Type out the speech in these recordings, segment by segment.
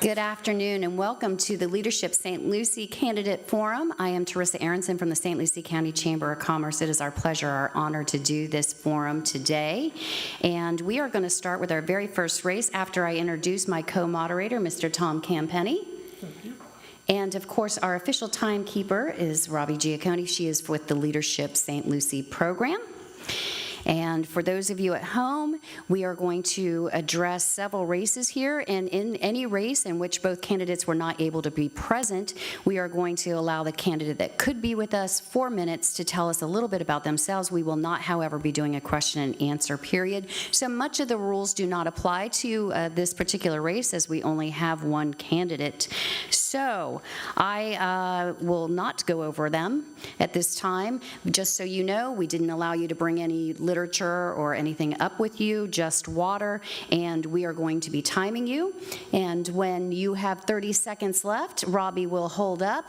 Good afternoon and welcome to the Leadership St. Lucie Candidate Forum. I am Teresa Aronson from the St. Lucie County Chamber of Commerce. It is our pleasure, our honor to do this forum today. And we are going to start with our very first race after I introduce my co-moderator, Mr. Tom Campenny. And of course, our official timekeeper is Robbie Giacconi. She is with the Leadership St. Lucie program. And for those of you at home, we are going to address several races here, and in any race in which both candidates were not able to be present, we are going to allow the candidate that could be with us 4 minutes to tell us a little bit about themselves. We will not, however, be doing a question and answer period. So much of the rules do not apply to this particular race, as we only have one candidate. So I will not go over them at this time. Just so you know, we didn't allow you to bring any literature or anything up with you, just water, and we are going to be timing you. And when you have 30 seconds left, Robbie will hold up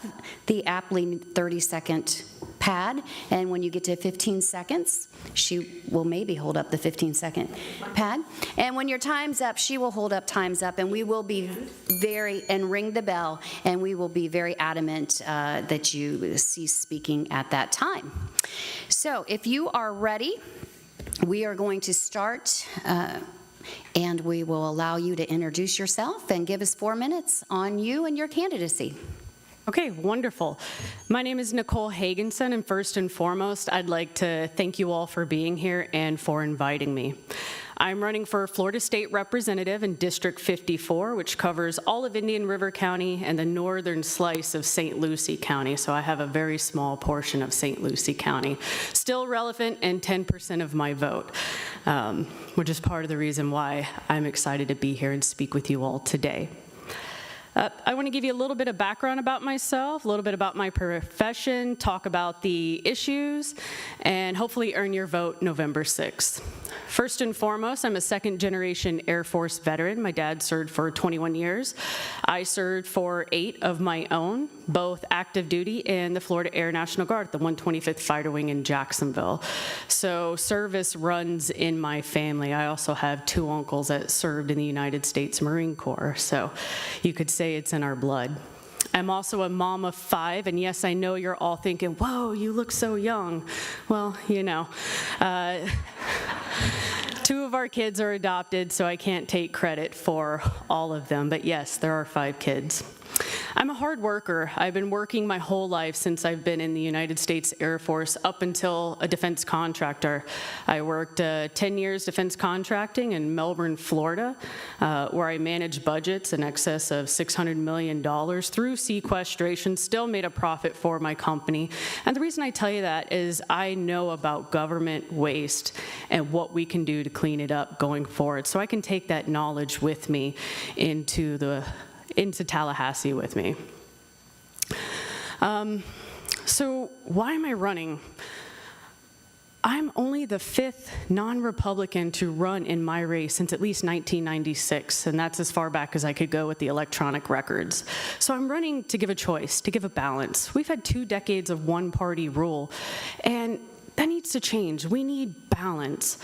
the aptly 30-second pad, and when you get to 15 seconds, she will maybe hold up the 15-second pad. And when your time's up, she will hold up time's up, and we will be and ring the bell, and we will be very adamant that you cease speaking at that time. So if you are ready, we are going to start, and we will allow you to introduce yourself and give us 4 minutes on you and your candidacy. Okay, wonderful. My name is Nicole Hagenson, and first and foremost, I'd like to thank you all for being here and for inviting me. I'm running for Florida State Representative in District 54, which covers all of Indian River County and the northern slice of St. Lucie County, so I have a very small portion of St. Lucie County. Still relevant and 10% of my vote, which is part of the reason why I'm excited to be here and speak with you all today. I want to give you a little bit of background about myself, a little bit about my profession, talk about the issues, and hopefully earn your vote November 6th. First and foremost, I'm a second-generation Air Force veteran. My dad served for 21 years. I served for 8 of my own, both active duty in the Florida Air National Guard, the 125th Fighter Wing in Jacksonville. So service runs in my family. I also have 2 uncles that served in the United States Marine Corps, so you could say it's in our blood. I'm also a mom of 5, and yes, I know you're all thinking, whoa, you look so young. Well, you know, 2 of our kids are adopted, so I can't take credit for all of them, but yes, there are 5 kids. I'm a hard worker. I've been working my whole life since I've been in the United States Air Force up until a defense contractor. I worked 10 years defense contracting in Melbourne, Florida, where I managed budgets in excess of $600 million through sequestration, still made a profit for my company. And the reason I tell you that is I know about government waste and what we can do to clean it up going forward. So I can take that knowledge with me into Tallahassee with me. So why am I running? I'm only the 5th non-Republican to run in my race since at least 1996, and that's as far back as I could go with the electronic records. So I'm running to give a choice, to give a balance. We've had 2 decades of one-party rule, and that needs to change. We need balance.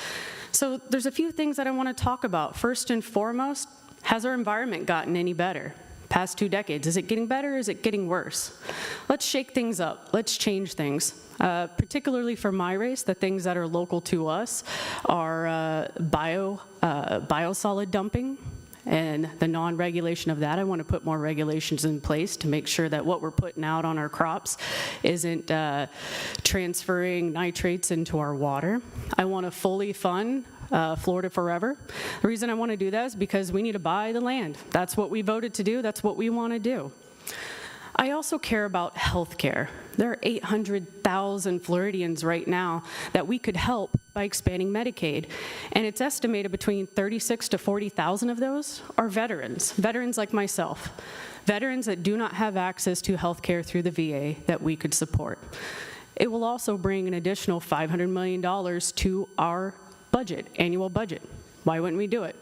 So there's a few things that I want to talk about. First and foremost, has our environment gotten any better? Past 2 decades, is it getting better or is it getting worse? Let's shake things up, let's change things. Particularly for my race, the things that are local to us are biosolid dumping and the non-regulation of that. I want to put more regulations in place to make sure that what we're putting out on our crops isn't transferring nitrates into our water. I want to fully fund Florida Forever. The reason I want to do that is because we need to buy the land. That's what we voted to do. That's what we want to do. I also care about health care. There are 800,000 Floridians right now that we could help by expanding Medicaid. And it's estimated between 36 to 40,000 of those are veterans like myself. Veterans that do not have access to health care through the VA that we could support. It will also bring an additional $500 million to our budget, annual budget. Why wouldn't we do it?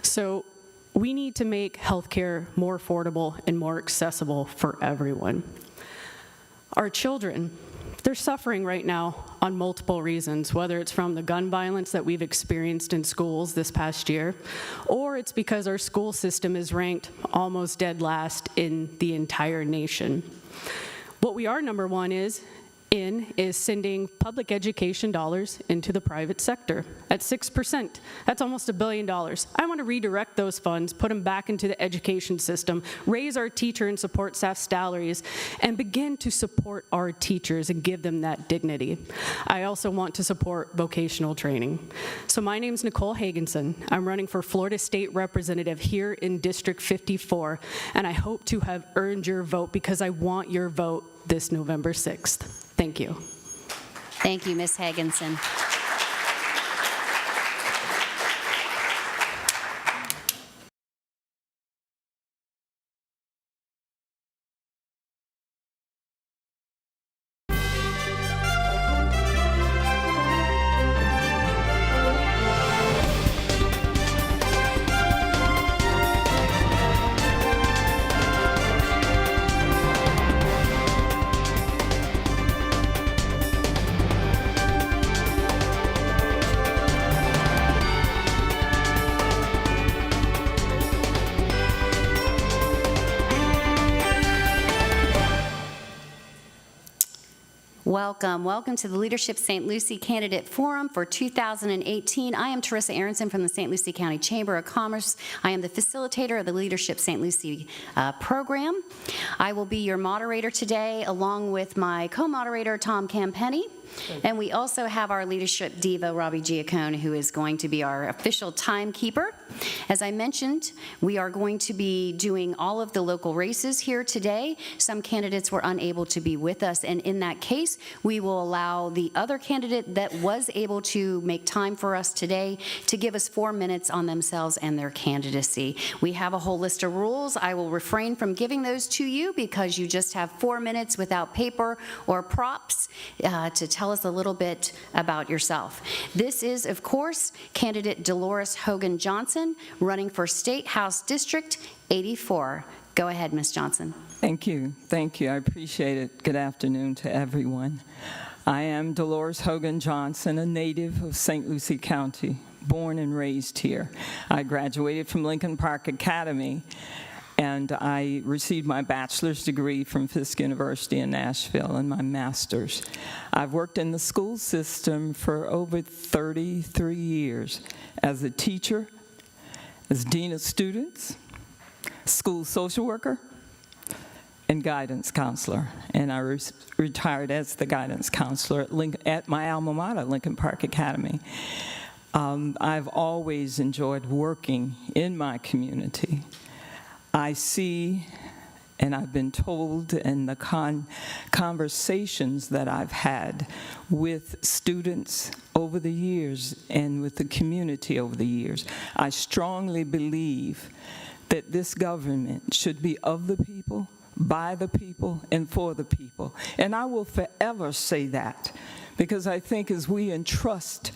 So we need to make healthcare more affordable and more accessible for everyone. Our children, They're suffering right now on multiple reasons, whether it's from the gun violence that we've experienced in schools this past year, or it's because our school system is ranked almost dead last in the entire nation. What we are number one is sending public education dollars into the private sector at 6%. That's almost $1 billion. I want to redirect those funds, put them back into the education system, raise our teacher and support staff salaries, and begin to support our teachers and give them that dignity. I also want to support vocational training. So my name's Nicole Hagenson. I'm running for Florida State Representative here in District 54, and I hope to have earned your vote because I want your vote this November 6th. Thank you. Thank you, Ms. Hagenson. Welcome to the Leadership St. Lucie Candidate Forum for 2018. I am Teresa Aronson from the St. Lucie County Chamber of Commerce. I am the facilitator of the Leadership St. Lucie program. I will be your moderator today, along with my co-moderator, Tom Campenny. And we also have our leadership diva, Robbie Giacone, who is going to be our official timekeeper. As I mentioned, we are going to be doing all of the local races here today. Some candidates were unable to be with us, and in that case, we will allow the other candidate that was able to make time for us today to give us 4 minutes on themselves and their candidacy. We have a whole list of rules. I will refrain from giving those to you because you just have 4 minutes without paper or props to tell us a little bit about yourself. This is, of course, candidate Dolores Hogan Johnson, running for State House District 84. Go ahead, Ms. Johnson. Thank you. Thank you. I appreciate it. Good afternoon to everyone. I am Dolores Hogan Johnson, a native of St. Lucie County, born and raised here. I graduated from Lincoln Park Academy, and I received my bachelor's degree from Fisk University in Nashville and my master's. I've worked in the school system for over 33 years as a teacher, as dean of students, school social worker, and guidance counselor. And I retired as the guidance counselor at my alma mater, Lincoln Park Academy. I've always enjoyed working in my community. I see, and I've been told in the conversations that I've had with students over the years and with the community over the years, I strongly believe that this government should be of the people, by the people, and for the people. And I will forever say that, because I think as we entrust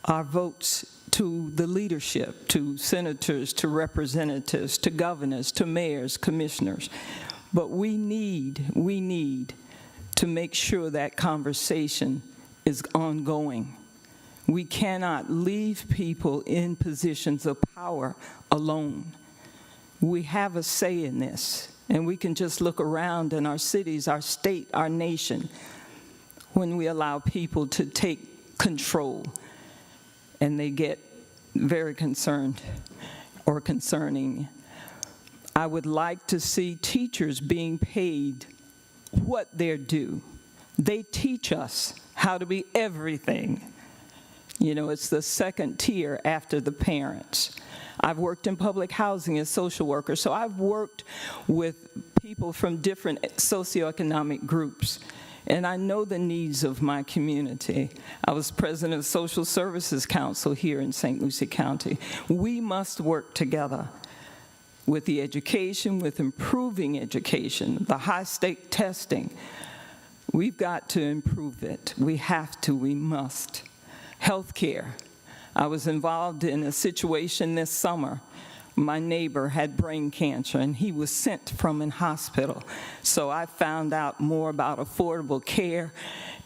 our votes to the leadership, to senators, to representatives, to governors, to mayors, commissioners. But we need to make sure that conversation is ongoing. We cannot leave people in positions of power alone. We have a say in this, and we can just look around in our cities, our state, our nation, when we allow people to take control and they get very concerned or concerning. I would like to see teachers being paid what they're due. They teach us how to be everything. You know, it's the second tier after the parents. I've worked in public housing as social worker, so I've worked with people from different socioeconomic groups, and I know the needs of my community. I was president of Social Services Council here in St. Lucie County. We must work together with the education, with improving education, the high-stake testing. We've got to improve it. We have to, we must. Healthcare. I was involved in a situation this summer. My neighbor had brain cancer, and he was sent from a hospital. So I found out more about affordable care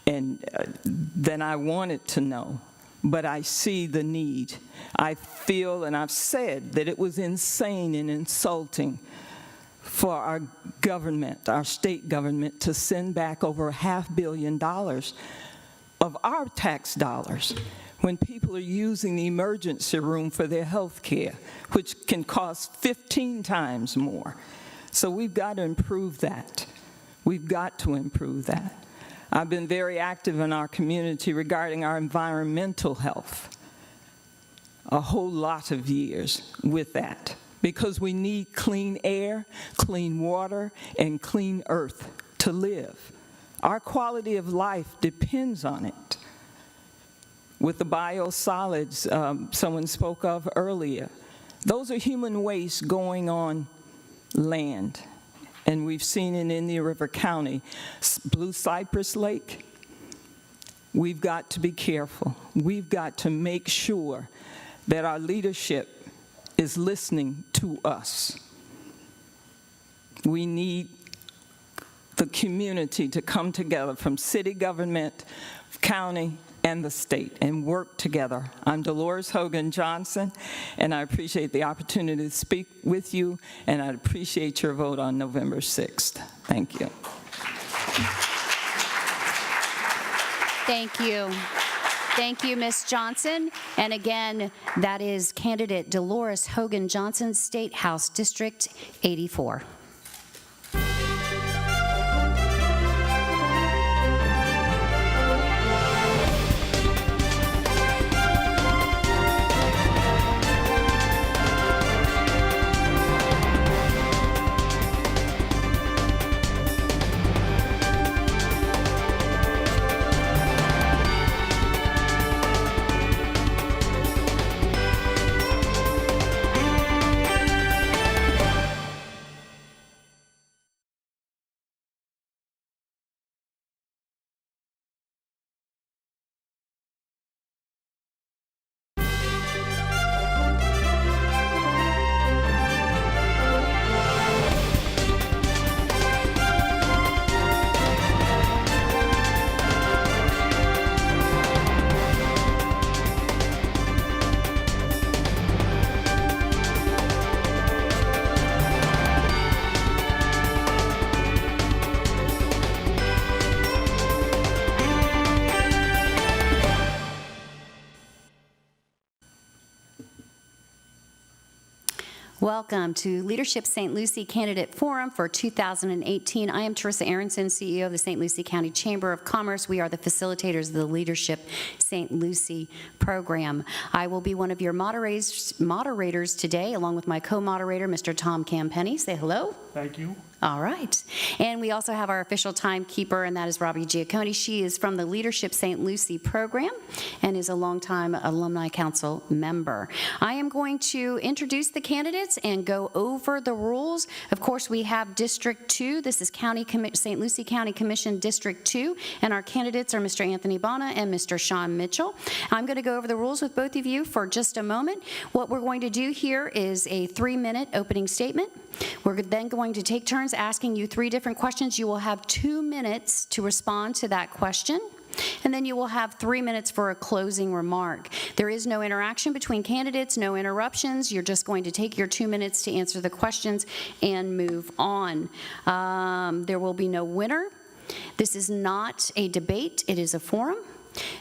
than I wanted to know. But I see the need. I feel, and I've said, that it was insane and insulting for our government, our state government, to send back over $500 million of our tax dollars when people are using the emergency room for their health care, which can cost 15 times more. So we've got to improve that. We've got to improve that. I've been very active in our community regarding our environmental health, a whole lot of years with that, because we need clean air, clean water, and clean earth to live. Our quality of life depends on it. With the biosolids someone spoke of earlier, those are human waste going on land. And we've seen it in Indian River County, Blue Cypress Lake. We've got to be careful. We've got to make sure that our leadership is listening to us. We need the community to come together from city government, county, and the state, and work together. I'm Dolores Hogan Johnson, and I appreciate the opportunity to speak with you, and I appreciate your vote on November 6th. Thank you. Thank you. Thank you, Ms. Johnson. And again, that is candidate Dolores Hogan Johnson, State House District 84. Welcome to Leadership St. Lucie Candidate Forum for 2018. I am Teresa Aronson, CEO of the St. Lucie County Chamber of Commerce. We are the facilitators of the Leadership St. Lucie program. I will be one of your moderators today, along with my co-moderator, Mr. Tom Campenny. Say hello. Thank you. All right. And we also have our official timekeeper, and that is Robbie Giaccone. She is from the Leadership St. Lucie program and is a longtime Alumni Council member. I am going to introduce the candidates and go over the rules. Of course, we have District 2. This is St. Lucie County Commission District 2, and our candidates are Mr. Anthony Bonner and Mr. Sean Mitchell. I'm going to go over the rules with both of you for just a moment. What we're going to do here is a 3-minute opening statement. We're then going to take turns asking you 3 different questions. You will have 2 minutes to respond to that question, and then you will have 3 minutes for a closing remark. There is no interaction between candidates, no interruptions. You're just going to take your 2 minutes to answer the questions and move on. There will be no winner. This is not a debate, it is a forum.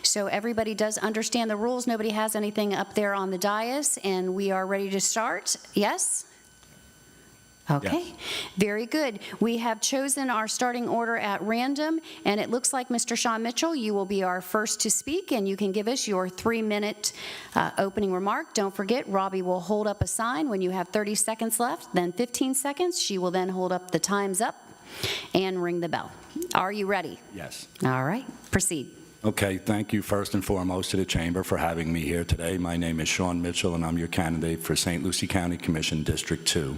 So everybody does understand the rules. Nobody has anything up there on the dais, and we are ready to start. Yes? Okay, yes. Very good. We have chosen our starting order at random, and it looks like Mr. Sean Mitchell, you will be our first to speak, and you can give us your 3-minute opening remark. Don't forget, Robbie will hold up a sign when you have 30 seconds left, then 15 seconds. She will then hold up the time's up and ring the bell. Are you ready? Yes. All right, proceed. Okay, thank you first and foremost to the Chamber for having me here today. My name is Sean Mitchell, and I'm your candidate for St. Lucie County Commission District 2.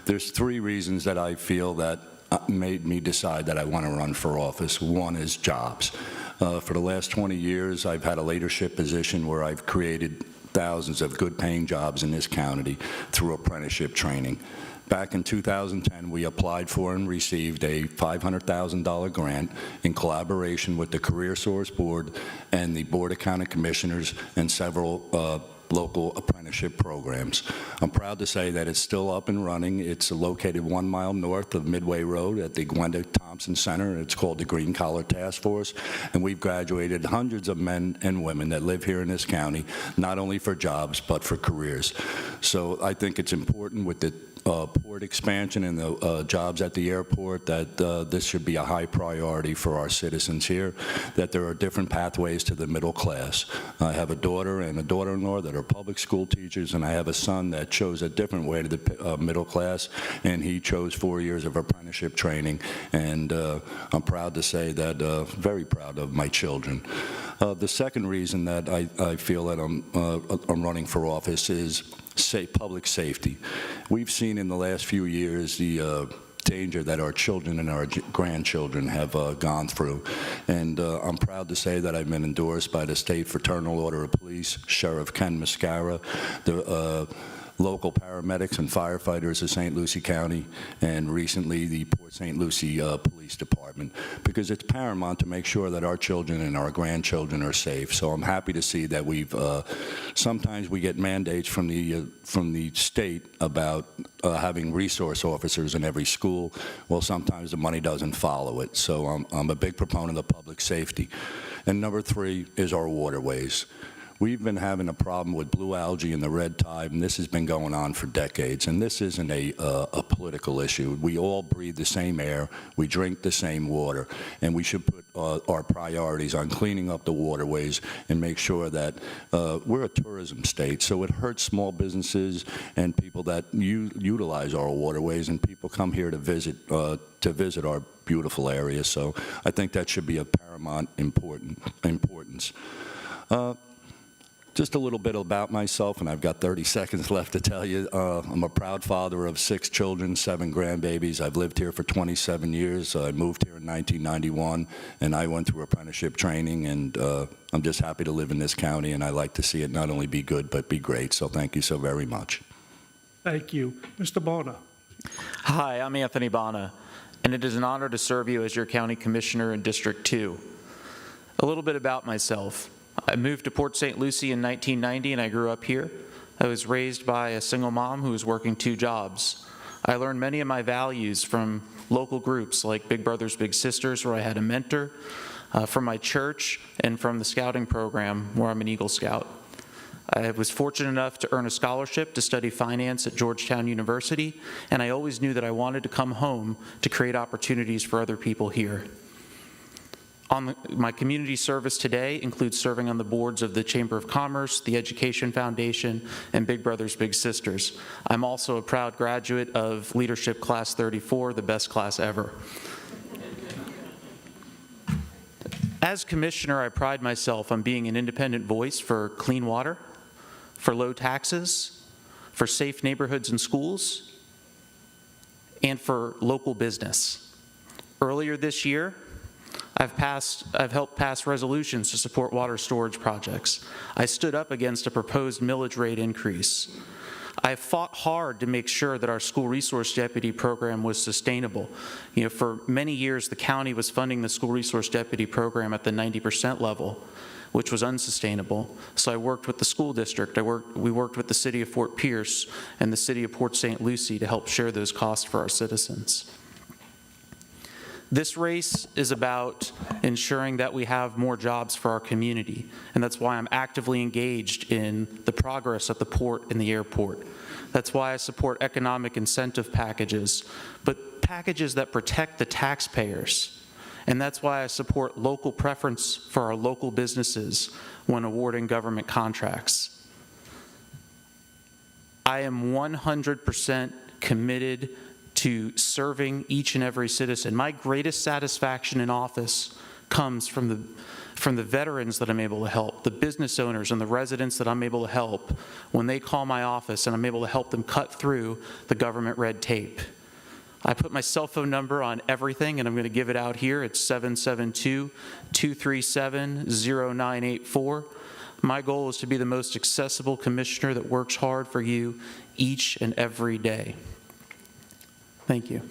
There's 3 reasons that I feel that made me decide that I want to run for office. One is jobs. For the last 20 years, I've had a leadership position where I've created thousands of good-paying jobs in this county through apprenticeship training. Back in 2010, we applied for and received a $500,000 grant in collaboration with the Career Source Board and the Board of County Commissioners and several local apprenticeship programs. I'm proud to say that it's still up and running. It's located 1 mile north of Midway Road at the Gwenda Thompson Center. It's called the Green Collar Task Force, and we've graduated hundreds of men and women that live here in this county, not only for jobs, but for careers. So I think it's important with the port expansion and the jobs at the airport that this should be a high priority for our citizens here, that there are different pathways to the middle class. I have a daughter and a daughter-in-law that are public school teachers, and I have a son that chose a different way to the middle class, and he chose 4 years of apprenticeship training, and I'm proud to say that, very proud of my children. The second reason that I feel that I'm running for office is public safety. We've seen in the last few years the danger that our children and our grandchildren have gone through. And I'm proud to say that I've been endorsed by the State Fraternal Order of Police, Sheriff Ken Mascara, the local paramedics and firefighters of St. Lucie County, and recently the Port St. Lucie Police Department, because it's paramount to make sure that our children and our grandchildren are safe. So I'm happy to see that we've, sometimes we get mandates from the state about having resource officers in every school. Well, sometimes the money doesn't follow it. So I'm a big proponent of public safety. And number 3 is our waterways. We've been having a problem with blue algae and the red tide, and this has been going on for decades. And this isn't a political issue. We all breathe the same air, we drink the same water, and we should put our priorities on cleaning up the waterways and make sure that we're a tourism state, so it hurts small businesses and people that utilize our waterways, and people come here to visit our beautiful area. So I think that should be of paramount importance. Just a little bit about myself, and I've got 30 seconds left to tell you. I'm a proud father of 6 children, 7 grandbabies. I've lived here for 27 years. I moved here in 1991, and I went through apprenticeship training, and I'm just happy to live in this county, and I like to see it not only be good, but be great. So thank you so very much. Thank you. Mr. Bona. Hi, I'm Anthony Bona, and it is an honor to serve you as your County Commissioner in District 2. A little bit about myself. I moved to Port St. Lucie in 1990, and I grew up here. I was raised by a single mom who was working 2 jobs. I learned many of my values from local groups like Big Brothers Big Sisters, where I had a mentor, from my church, and from the scouting program, where I'm an Eagle Scout. I was fortunate enough to earn a scholarship to study finance at Georgetown University, and I always knew that I wanted to come home to create opportunities for other people here. My community service today includes serving on the boards of the Chamber of Commerce, the Education Foundation, and Big Brothers Big Sisters. I'm also a proud graduate of Leadership Class 34, the best class ever. As Commissioner, I pride myself on being an independent voice for clean water, for low taxes, for safe neighborhoods and schools, and for local business. Earlier this year, I've helped pass resolutions to support water storage projects. I stood up against a proposed millage rate increase. I fought hard to make sure that our school resource deputy program was sustainable. You know, for many years, the county was funding the school resource deputy program at the 90% level, which was unsustainable. So I worked with the school district. We worked with the city of Fort Pierce and the city of Port St. Lucie to help share those costs for our citizens. This race is about ensuring that we have more jobs for our community, and that's why I'm actively engaged in the progress at the port and the airport. That's why I support economic incentive packages, but packages that protect the taxpayers. And that's why I support local preference for our local businesses when awarding government contracts. I am 100% committed to serving each and every citizen. My greatest satisfaction in office comes from the veterans that I'm able to help, the business owners and the residents that I'm able to help when they call my office and I'm able to help them cut through the government red tape. I put my cell phone number on everything, and I'm going to give it out here. It's 772-237-0984. My goal is to be the most accessible commissioner that works hard for you each and every day. Thank you.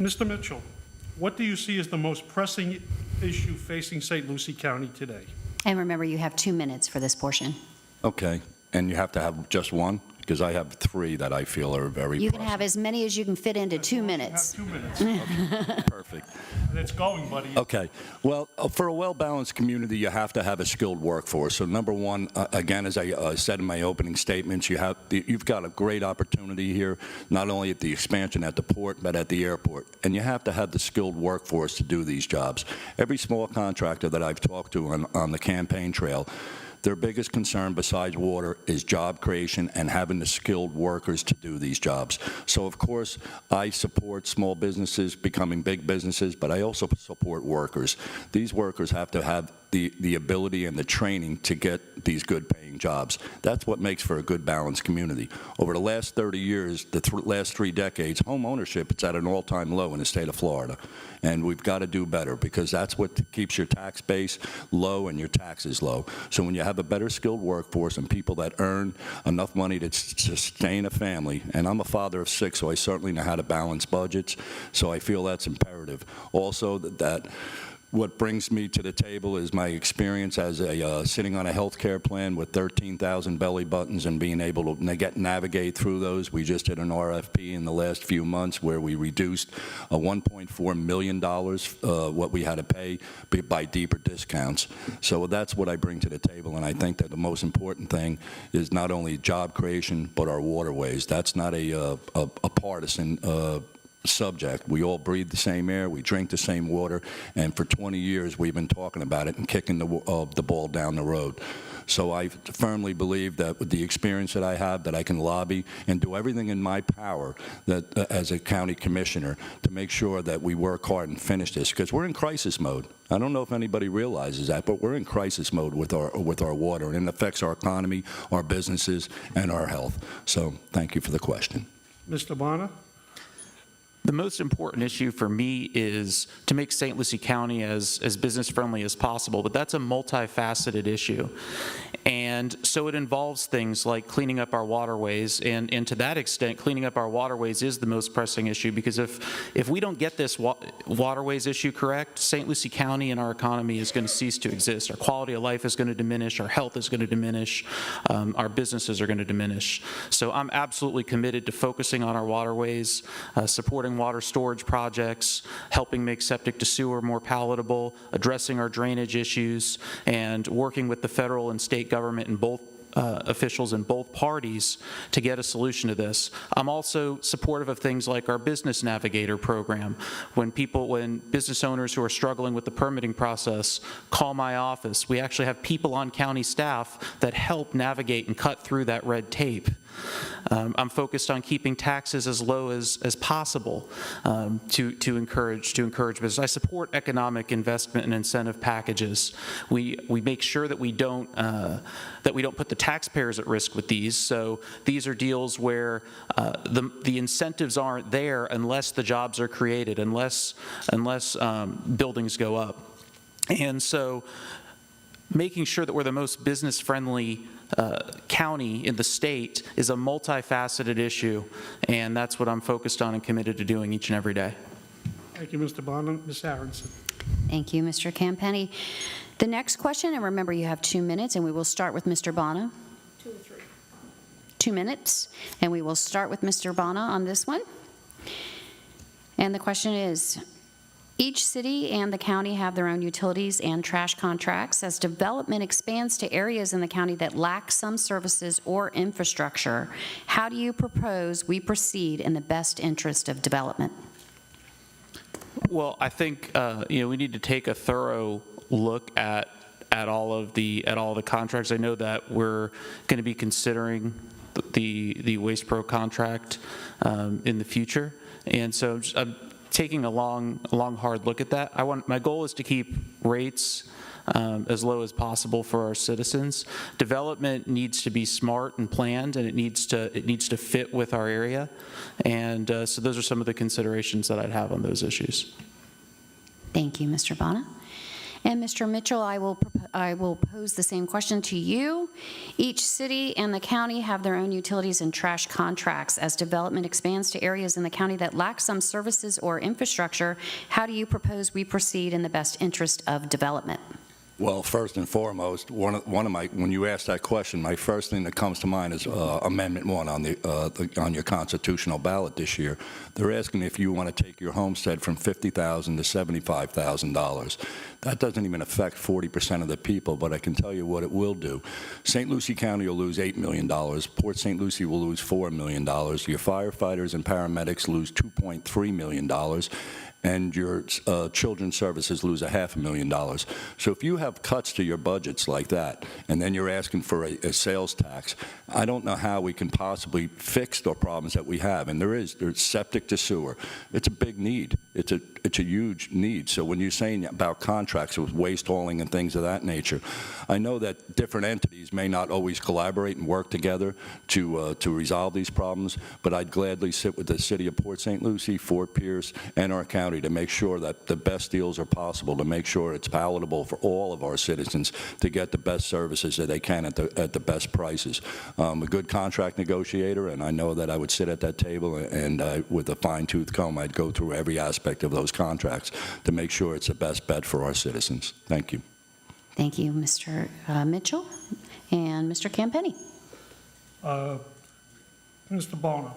Mr. Mitchell, what do you see as the most pressing issue facing St. Lucie County today? And remember, you have 2 minutes for this portion. Okay, and you have to have just one? Because I have three that I feel are very You can pressing. have as many as you can fit into 2 minutes. You have 2 minutes. Perfect. And it's going, buddy. Okay. Well, for a well-balanced community, you have to have a skilled workforce. So number one, again, as I said in my opening statements, you've got a great opportunity here, not only at the expansion at the port, but at the airport. And you have to have the skilled workforce to do these jobs. Every small contractor that I've talked to on the campaign trail, their biggest concern besides water is job creation and having the skilled workers to do these jobs. So, of course, I support small businesses becoming big businesses, but I also support workers. These workers have to have the ability and the training to get these good paying jobs. That's what makes for a good balanced community. Over the last 30 years, the last 3 decades, home ownership is at an all-time low in the state of Florida. And we've got to do better because that's what keeps your tax base low and your taxes low. So when you have a better skilled workforce and people that earn enough money to sustain a family, and I'm a father of 6, so I certainly know how to balance budgets, so I feel that's imperative. Also, that what brings me to the table is my experience as sitting on a health care plan with 13,000 belly buttons and being able to navigate through those. We just did an RFP in the last few months where we reduced $1.4 million what we had to pay by deeper discounts. So that's what I bring to the table, and I think that the most important thing is not only job creation but our waterways. That's not a partisan subject. We all breathe the same air, we drink the same water, and for 20 years we've been talking about it and kicking the ball down the road. So I firmly believe that with the experience that I have, that I can lobby and do everything in my power that as a county commissioner to make sure that we work hard and finish this, because we're in crisis mode. I don't know if anybody realizes that, but we're in crisis mode with our water, and it affects our economy, our businesses, and our health. So thank you for the question. Mr. Bonner? The most important issue for me is to make St. Lucie County as business-friendly as possible, but that's a multifaceted issue. And so it involves things like cleaning up our waterways, and to that extent, cleaning up our waterways is the most pressing issue, because if we don't get this waterways issue correct, St. Lucie County and our economy is going to cease to exist. Our quality of life is going to diminish, our health is going to diminish, our businesses are going to diminish. So I'm absolutely committed to focusing on our waterways, supporting water storage projects, helping make septic to sewer more palatable, addressing our drainage issues, and working with the federal and state government and both officials in both parties to get a solution to this. I'm also supportive of things like our Business Navigator program. When business owners who are struggling with the permitting process call my office, we actually have people on county staff that help navigate and cut through that red tape. I'm focused on keeping taxes as low as possible to encourage business. I support economic investment and incentive packages. We make sure that we don't put the taxpayers at risk with these. So these are deals where the incentives aren't there unless the jobs are created, unless buildings go up. And so making sure that we're the most business-friendly county in the state is a multifaceted issue, and that's what I'm focused on and committed to doing each and every day. Thank you, Mr. Bonner. Ms. Aronson? Thank you, Mr. Campenny. The next question, and remember you have 2 minutes, and we will start with Mr. Bonner. 2 or 3. 2 minutes, and we will start with Mr. Bonner on this one. And the question is, each city and the county have their own utilities and trash contracts. As development expands to areas in the county that lack some services or infrastructure, how do you propose we proceed in the best interest of development? Well, I think we need to take a thorough look at all of the contracts. I know that we're going to be considering the Waste Pro contract in the future, and so I'm taking a long, hard look at that. My goal is to keep rates as low as possible for our citizens. Development needs to be smart and planned, and it needs to fit with our area. And so those are some of the considerations that I'd have on those issues. Thank you, Mr. Bonner. And Mr. Mitchell, I will pose the same question to you. Each city and the county have their own utilities and trash contracts. As development expands to areas in the county that lack some services or infrastructure, how do you propose we proceed in the best interest of development? Well, first and foremost, when you ask that question, my first thing that comes to mind is Amendment 1 on your constitutional ballot this year. They're asking if you want to take your homestead from $50,000 to $75,000. That doesn't even affect 40% of the people, but I can tell you what it will do. St. Lucie County will lose $8 million. Port St. Lucie will lose $4 million. Your firefighters and paramedics lose $2.3 million. And your children's services lose $500,000. So if you have cuts to your budgets like that, and then you're asking for a sales tax, I don't know how we can possibly fix the problems that we have. And there's septic to sewer. It's a big need. It's a huge need. So when you're saying about contracts with waste hauling and things of that nature, I know that different entities may not always collaborate and work together to resolve these problems, but I'd gladly sit with the city of Port St. Lucie, Fort Pierce, and our county to make sure that the best deals are possible, to make sure it's palatable for all of our citizens to get the best services that they can at the best prices. I'm a good contract negotiator, and I know that I would sit at that table and with a fine-tooth comb, I'd go through every aspect of those contracts to make sure it's the best bet for our citizens. Thank you. Thank you, Mr. Mitchell. And Mr. Campenny. Mr. Bono,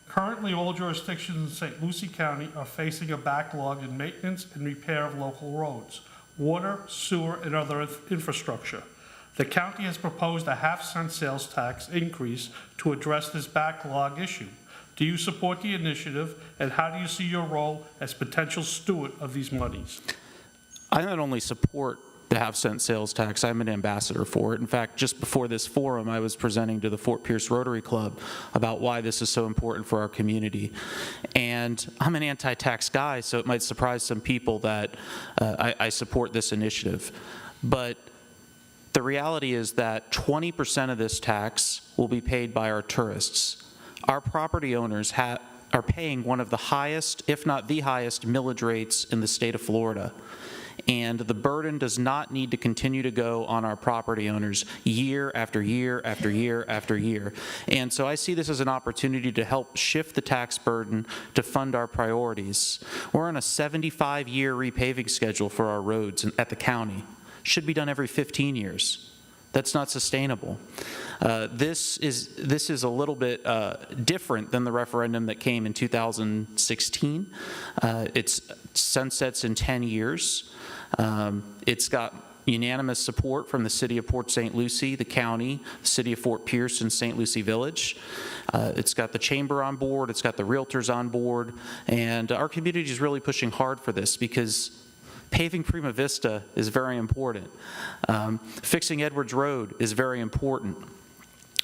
currently all jurisdictions in St. Lucie County are facing a backlog in maintenance and repair of local roads, water, sewer, and other infrastructure. The county has proposed a half-cent sales tax increase to address this backlog issue. Do you support the initiative, and how do you see your role as potential steward of these monies? I not only support the half-cent sales tax, I'm an ambassador for it. In fact, just before this forum, I was presenting to the Fort Pierce Rotary Club about why this is so important for our community. And I'm an anti-tax guy, so it might surprise some people that I support this initiative. But the reality is that 20% of this tax will be paid by our tourists. Our property owners are paying one of the highest, if not the highest, millage rates in the state of Florida. And the burden does not need to continue to go on our property owners year after year after year after year. And so I see this as an opportunity to help shift the tax burden to fund our priorities. We're on a 75-year repaving schedule for our roads at the county. Should be done every 15 years. That's not sustainable. This is a little bit different than the referendum that came in 2016. It sunsets in 10 years. It's got unanimous support from the city of Port St. Lucie, the county, the city of Fort Pierce, and St. Lucie Village. It's got the chamber on board, it's got the realtors on board, and our community is really pushing hard for this because paving Prima Vista is very important. Fixing Edwards Road is very important.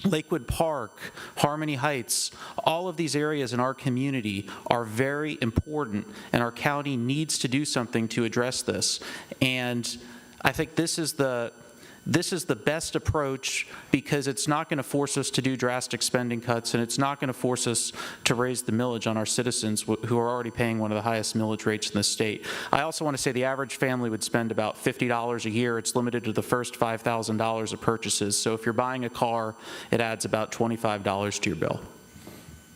Lakewood Park, Harmony Heights, all of these areas in our community are very important, and our county needs to do something to address this. And I think this is the best approach because it's not going to force us to do drastic spending cuts, and it's not going to force us to raise the millage on our citizens who are already paying one of the highest millage rates in the state. I also want to say the average family would spend about $50 a year. It's limited to the first $5,000 of purchases. So if you're buying a car, it adds about $25 to your bill.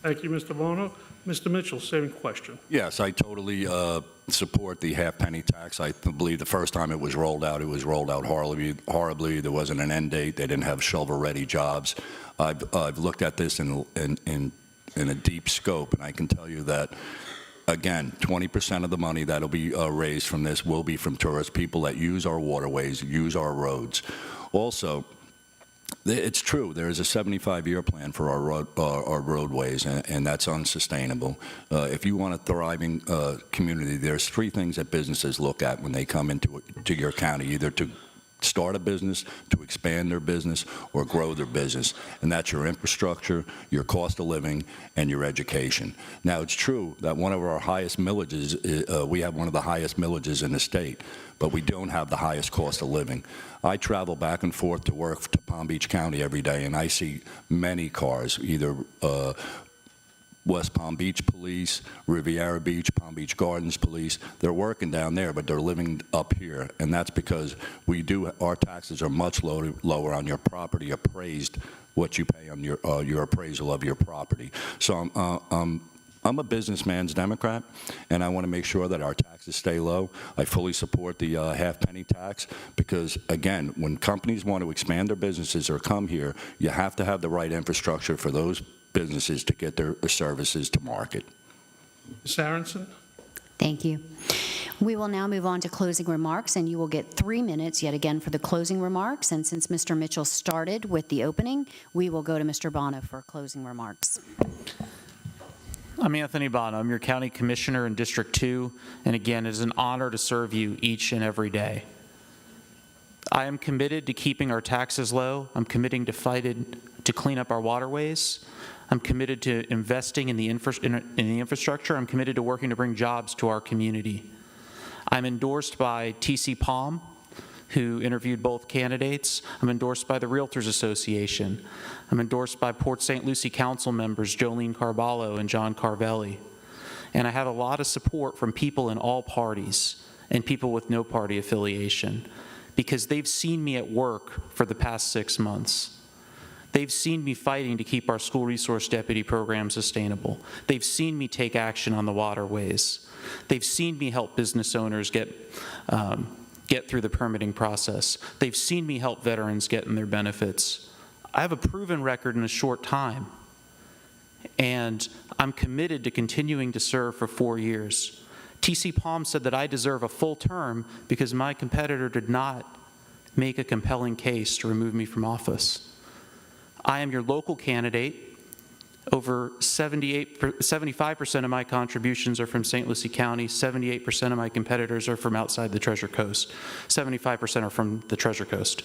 Thank you, Mr. Bono. Mr. Mitchell, same question. Yes, I totally support the half-penny tax. I believe the first time it was rolled out horribly. There wasn't an end date. They didn't have shovel-ready jobs. I've looked at this in a deep scope, and I can tell you that, again, 20% of the money that will be raised from this will be from tourists, people that use our waterways, use our roads. Also, it's true, there is a 75-year plan for our roadways, and that's unsustainable. If you want a thriving community, there's three things that businesses look at when they come into your county, either to start a business, to expand their business, or grow their business. And that's your infrastructure, your cost of living, and your education. Now, it's true that one of our highest millages, we have one of the highest millages in the state, but we don't have the highest cost of living. I travel back and forth to work to Palm Beach County every day, and I see many cars either West Palm Beach Police, Riviera Beach, Palm Beach Gardens Police. They're working down there, but they're living up here, and that's because our taxes are much lower on your property appraised, what you pay on your appraisal of your property. So I'm a businessman's Democrat, and I want to make sure that our taxes stay low. I fully support the half-penny tax because, again, when companies want to expand their businesses or come here, you have to have the right infrastructure for those businesses to get their services to market. Ms. Aronson? Thank you. We will now move on to closing remarks, and you will get 3 minutes yet again for the closing remarks. And since Mr. Mitchell started with the opening, we will go to Mr. Bono for closing remarks. I'm Anthony Bono. I'm your County Commissioner in District 2, and again, it is an honor to serve you each and every day. I am committed to keeping our taxes low. I'm committing to clean up our waterways. I'm committed to investing in the infrastructure. I'm committed to working to bring jobs to our community. I'm endorsed by T.C. Palm, who interviewed both candidates. I'm endorsed by the Realtors Association. I'm endorsed by Port St. Lucie Council members Jolene Carballo and John Carvelli. And I have a lot of support from people in all parties and people with no party affiliation because they've seen me at work for the past 6 months. They've seen me fighting to keep our school resource deputy program sustainable. They've seen me take action on the waterways. They've seen me help business owners get through the permitting process. They've seen me help veterans get in their benefits. I have a proven record in a short time, and I'm committed to continuing to serve for 4 years. T.C. Palm said that I deserve a full term because my competitor did not make a compelling case to remove me from office. I am your local candidate. Over 75% of my contributions are from St. Lucie County, 78% of my competitors are from outside the Treasure Coast, 75% are from the Treasure Coast.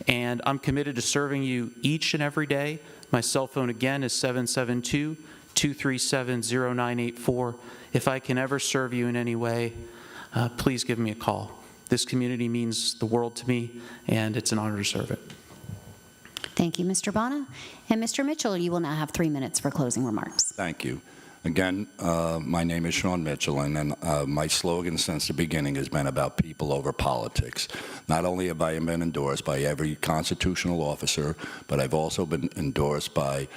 And I'm committed to serving you each and every day. My cell phone again is 772-237-0984. If I can ever serve you in any way, please give me a call. This community means the world to me, and it's an honor to serve it. Thank you, Mr. Bono. And Mr. Mitchell, you will now have 3 minutes for closing remarks. Thank you. Again, my name is Sean Mitchell, and my slogan since the beginning has been about people over politics. Not only have I been endorsed by every constitutional officer, but I've also been endorsed by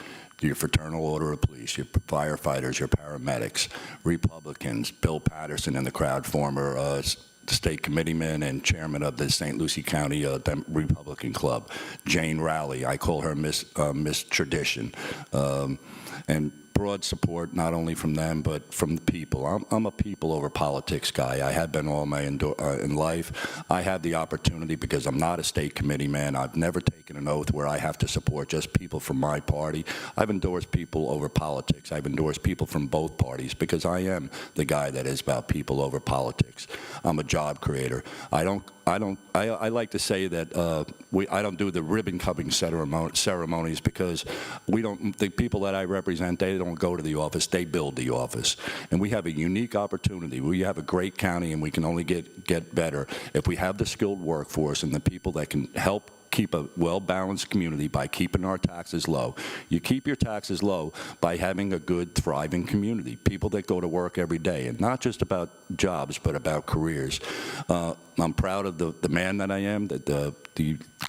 your Fraternal Order of Police, your firefighters, your paramedics, Republicans, Bill Patterson in the crowd, former state committeeman and chairman of the St. Lucie County Republican Club, Jane Rowley, I call her Miss Tradition, and broad support not only from them but from the people. I'm a people over politics guy. I have been all my in life. I have the opportunity because I'm not a state committee man. I've never taken an oath where I have to support just people from my party. I've endorsed people over politics. I've endorsed people from both parties because I am the guy that is about people over politics. I'm a job creator. I like to say that I don't do the ribbon cutting ceremonies because the people that I represent, they don't go to the office, they build the office. And we have a unique opportunity. We have a great county, and we can only get better if we have the skilled workforce and the people that can help keep a well-balanced community by keeping our taxes low. You keep your taxes low by having a good, thriving community, people that go to work every day, and not just about jobs, but about careers. I'm proud of the man that I am, the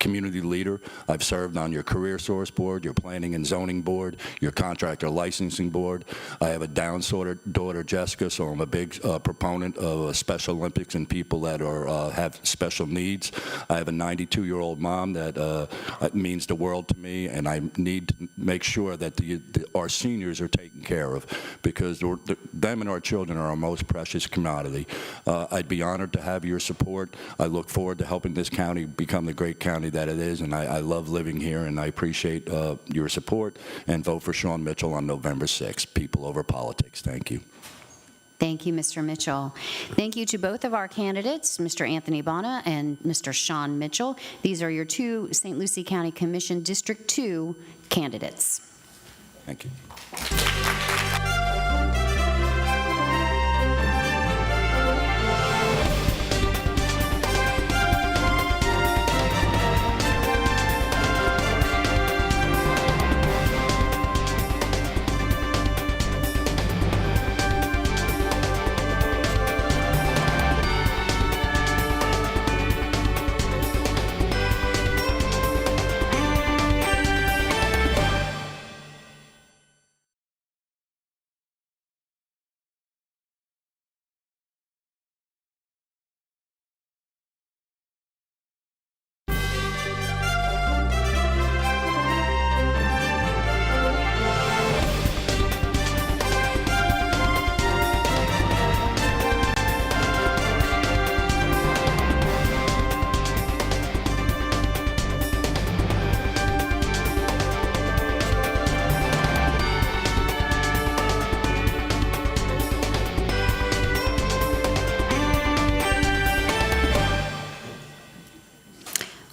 community leader. I've served on your Career Source Board, your Planning and Zoning Board, your Contractor Licensing Board. I have a Down daughter, Jessica, so I'm a big proponent of Special Olympics and people that have special needs. I have a 92-year-old mom that means the world to me, and I need to make sure that our seniors are taken care of because them and our children are our most precious commodity. I'd be honored to have your support. I look forward to helping this county become the great county that it is, and I love living here, and I appreciate your support, and vote for Sean Mitchell on November 6th. People over politics. Thank you. Thank you, Mr. Mitchell. Thank you to both of our candidates, Mr. Anthony Bono and Mr. Sean Mitchell. These are your two St. Lucie County Commission District 2 candidates. Thank you.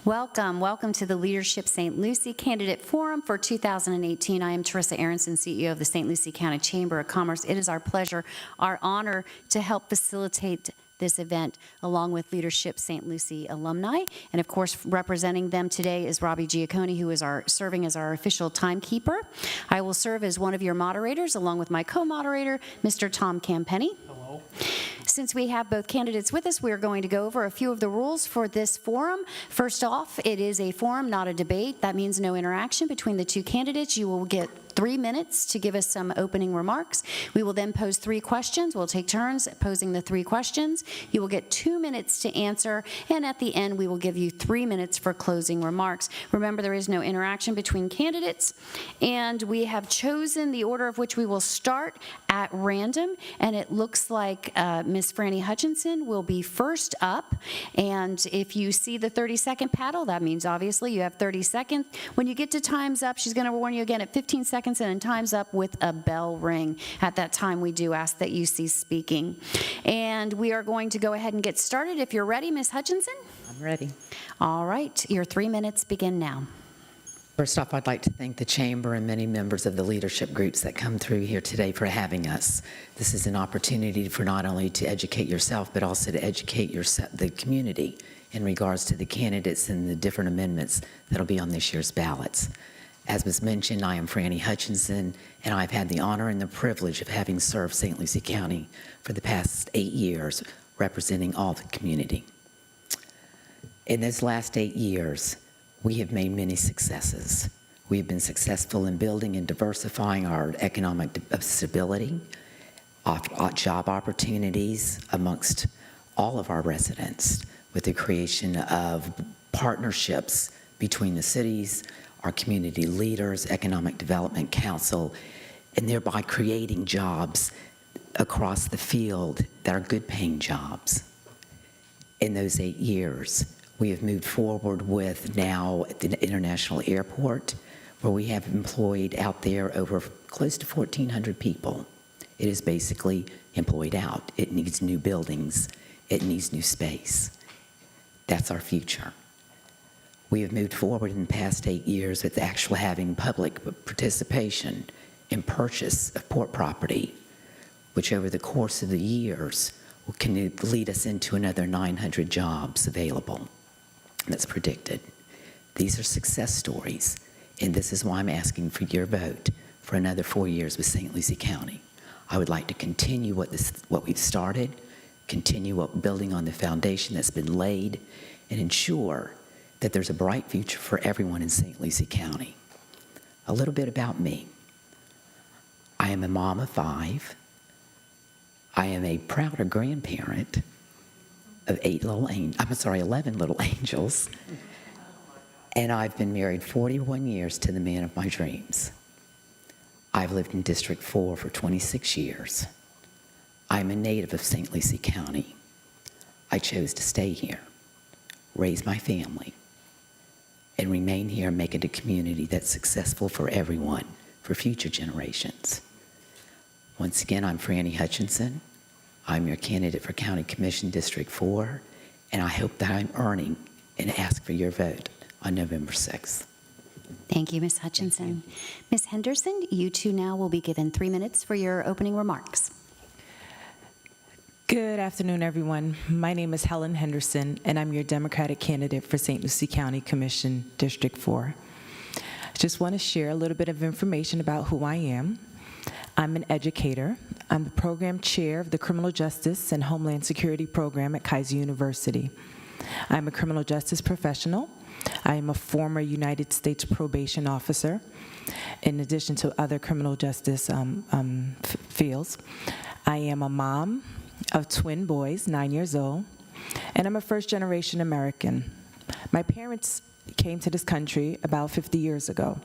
Welcome to the Leadership St. Lucie Candidate Forum for 2018. I am Teresa Aronson, CEO of the St. Lucie County Chamber of Commerce. It is our pleasure, our honor to help facilitate this event along with Leadership St. Lucie alumni. And of course, representing them today is Robbie Giacconi, who is serving as our official timekeeper. I will serve as one of your moderators along with my co-moderator, Mr. Tom Campenny. Hello. Since we have both candidates with us, we are going to go over a few of the rules for this forum. First off, it is a forum, not a debate. That means no interaction between the two candidates. You will get 3 minutes to give us some opening remarks. We will then pose 3 questions. We'll take turns posing the 3 questions. You will get 2 minutes to answer, and at the end, we will give you 3 minutes for closing remarks. Remember, there is no interaction between candidates, and we have chosen the order of which we will start at random, and it looks like Ms. Franny Hutchinson will be first up, and if you see the 30-second paddle, that means obviously you have 30 seconds. When you get to time's up, she's going to warn you again at 15 seconds, and then time's up with a bell ring. At that time, we do ask that you cease speaking. And we are going to go ahead and get started. If you're ready, Ms. Hutchinson? I'm ready. All right, your 3 minutes begin now. First off, I'd like to thank the Chamber and many members of the leadership groups that come through here today for having us. This is an opportunity for not only to educate yourself, but also to educate the community in regards to the candidates and the different amendments that will be on this year's ballots. As was mentioned, I am Franny Hutchinson, and I've had the honor and the privilege of having served St. Lucie County for the past 8 years, representing all the community. In those last 8 years, we have made many successes. We have been successful in building and diversifying our economic stability, job opportunities amongst all of our residents, with the creation of partnerships between the cities, our community leaders, Economic Development Council, and thereby creating jobs across the field that are good-paying jobs. In those 8 years, we have moved forward with now at the International Airport, where we have employed out there over close to 1,400 people. It is basically employed out. It needs new buildings. It needs new space. That's our future. We have moved forward in the past 8 years with actually having public participation in purchase of port property, which over the course of the years can lead us into another 900 jobs available. That's predicted. These are success stories, and this is why I'm asking for your vote for another 4 years with St. Lucie County. I would like to continue what we've started, continue building on the foundation that's been laid, and ensure that there's a bright future for everyone in St. Lucie County. A little bit about me. I am a mom of 5. I am a prouder grandparent of 11 little angels. And I've been married 41 years to the man of my dreams. I've lived in District 4 for 26 years. I'm a native of St. Lucie County. I chose to stay here, raise my family, and remain here and make it a community that's successful for everyone, for future generations. Once again, I'm Franny Hutchinson. I'm your candidate for County Commission District 4, and I hope that I'm earning and ask for your vote on November 6th. Thank you, Ms. Hutchinson. Ms. Henderson, you two now will be given 3 minutes for your opening remarks. Good afternoon, everyone. My name is Helen Henderson, and I'm your Democratic candidate for St. Lucie County Commission District 4. I just want to share a little bit of information about who I am. I'm an educator. I'm the program chair of the Criminal Justice and Homeland Security program at Kaiser University. I'm a criminal justice professional. I am a former United States probation officer, in addition to other criminal justice fields. I am a mom of twin boys, 9 years old, and I'm a first-generation American. My parents came to this country about 50 years ago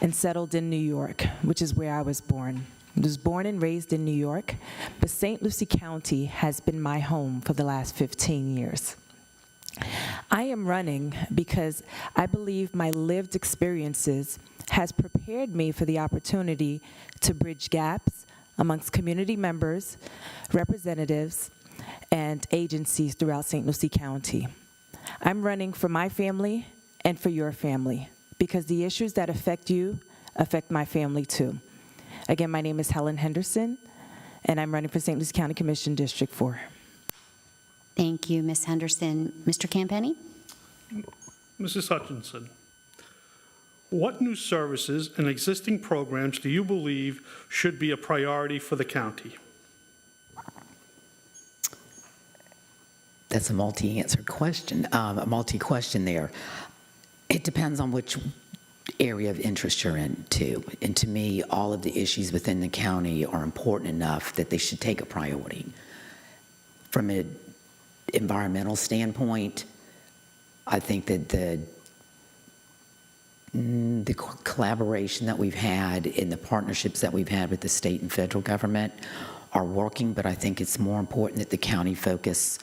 and settled in New York, which is where I was born. I was born and raised in New York, but St. Lucie County has been my home for the last 15 years. I am running because I believe my lived experiences has prepared me for the opportunity to bridge gaps amongst community members, representatives, and agencies throughout St. Lucie County. I'm running for my family and for your family, because the issues that affect you affect my family too. Again, my name is Helen Henderson, and I'm running for St. Lucie County Commission District 4. Thank you, Ms. Henderson. Mr. Campenny? Mrs. Hutchinson, what new services and existing programs do you believe should be a priority for the county? That's a multi-answered question, a multi-question there. It depends on which area of interest you're in, too. And to me, all of the issues within the county are important enough that they should take a priority. From an environmental standpoint, I think that the collaboration that we've had and the partnerships that we've had with the state and federal government are working, but I think it's more important that the county focus,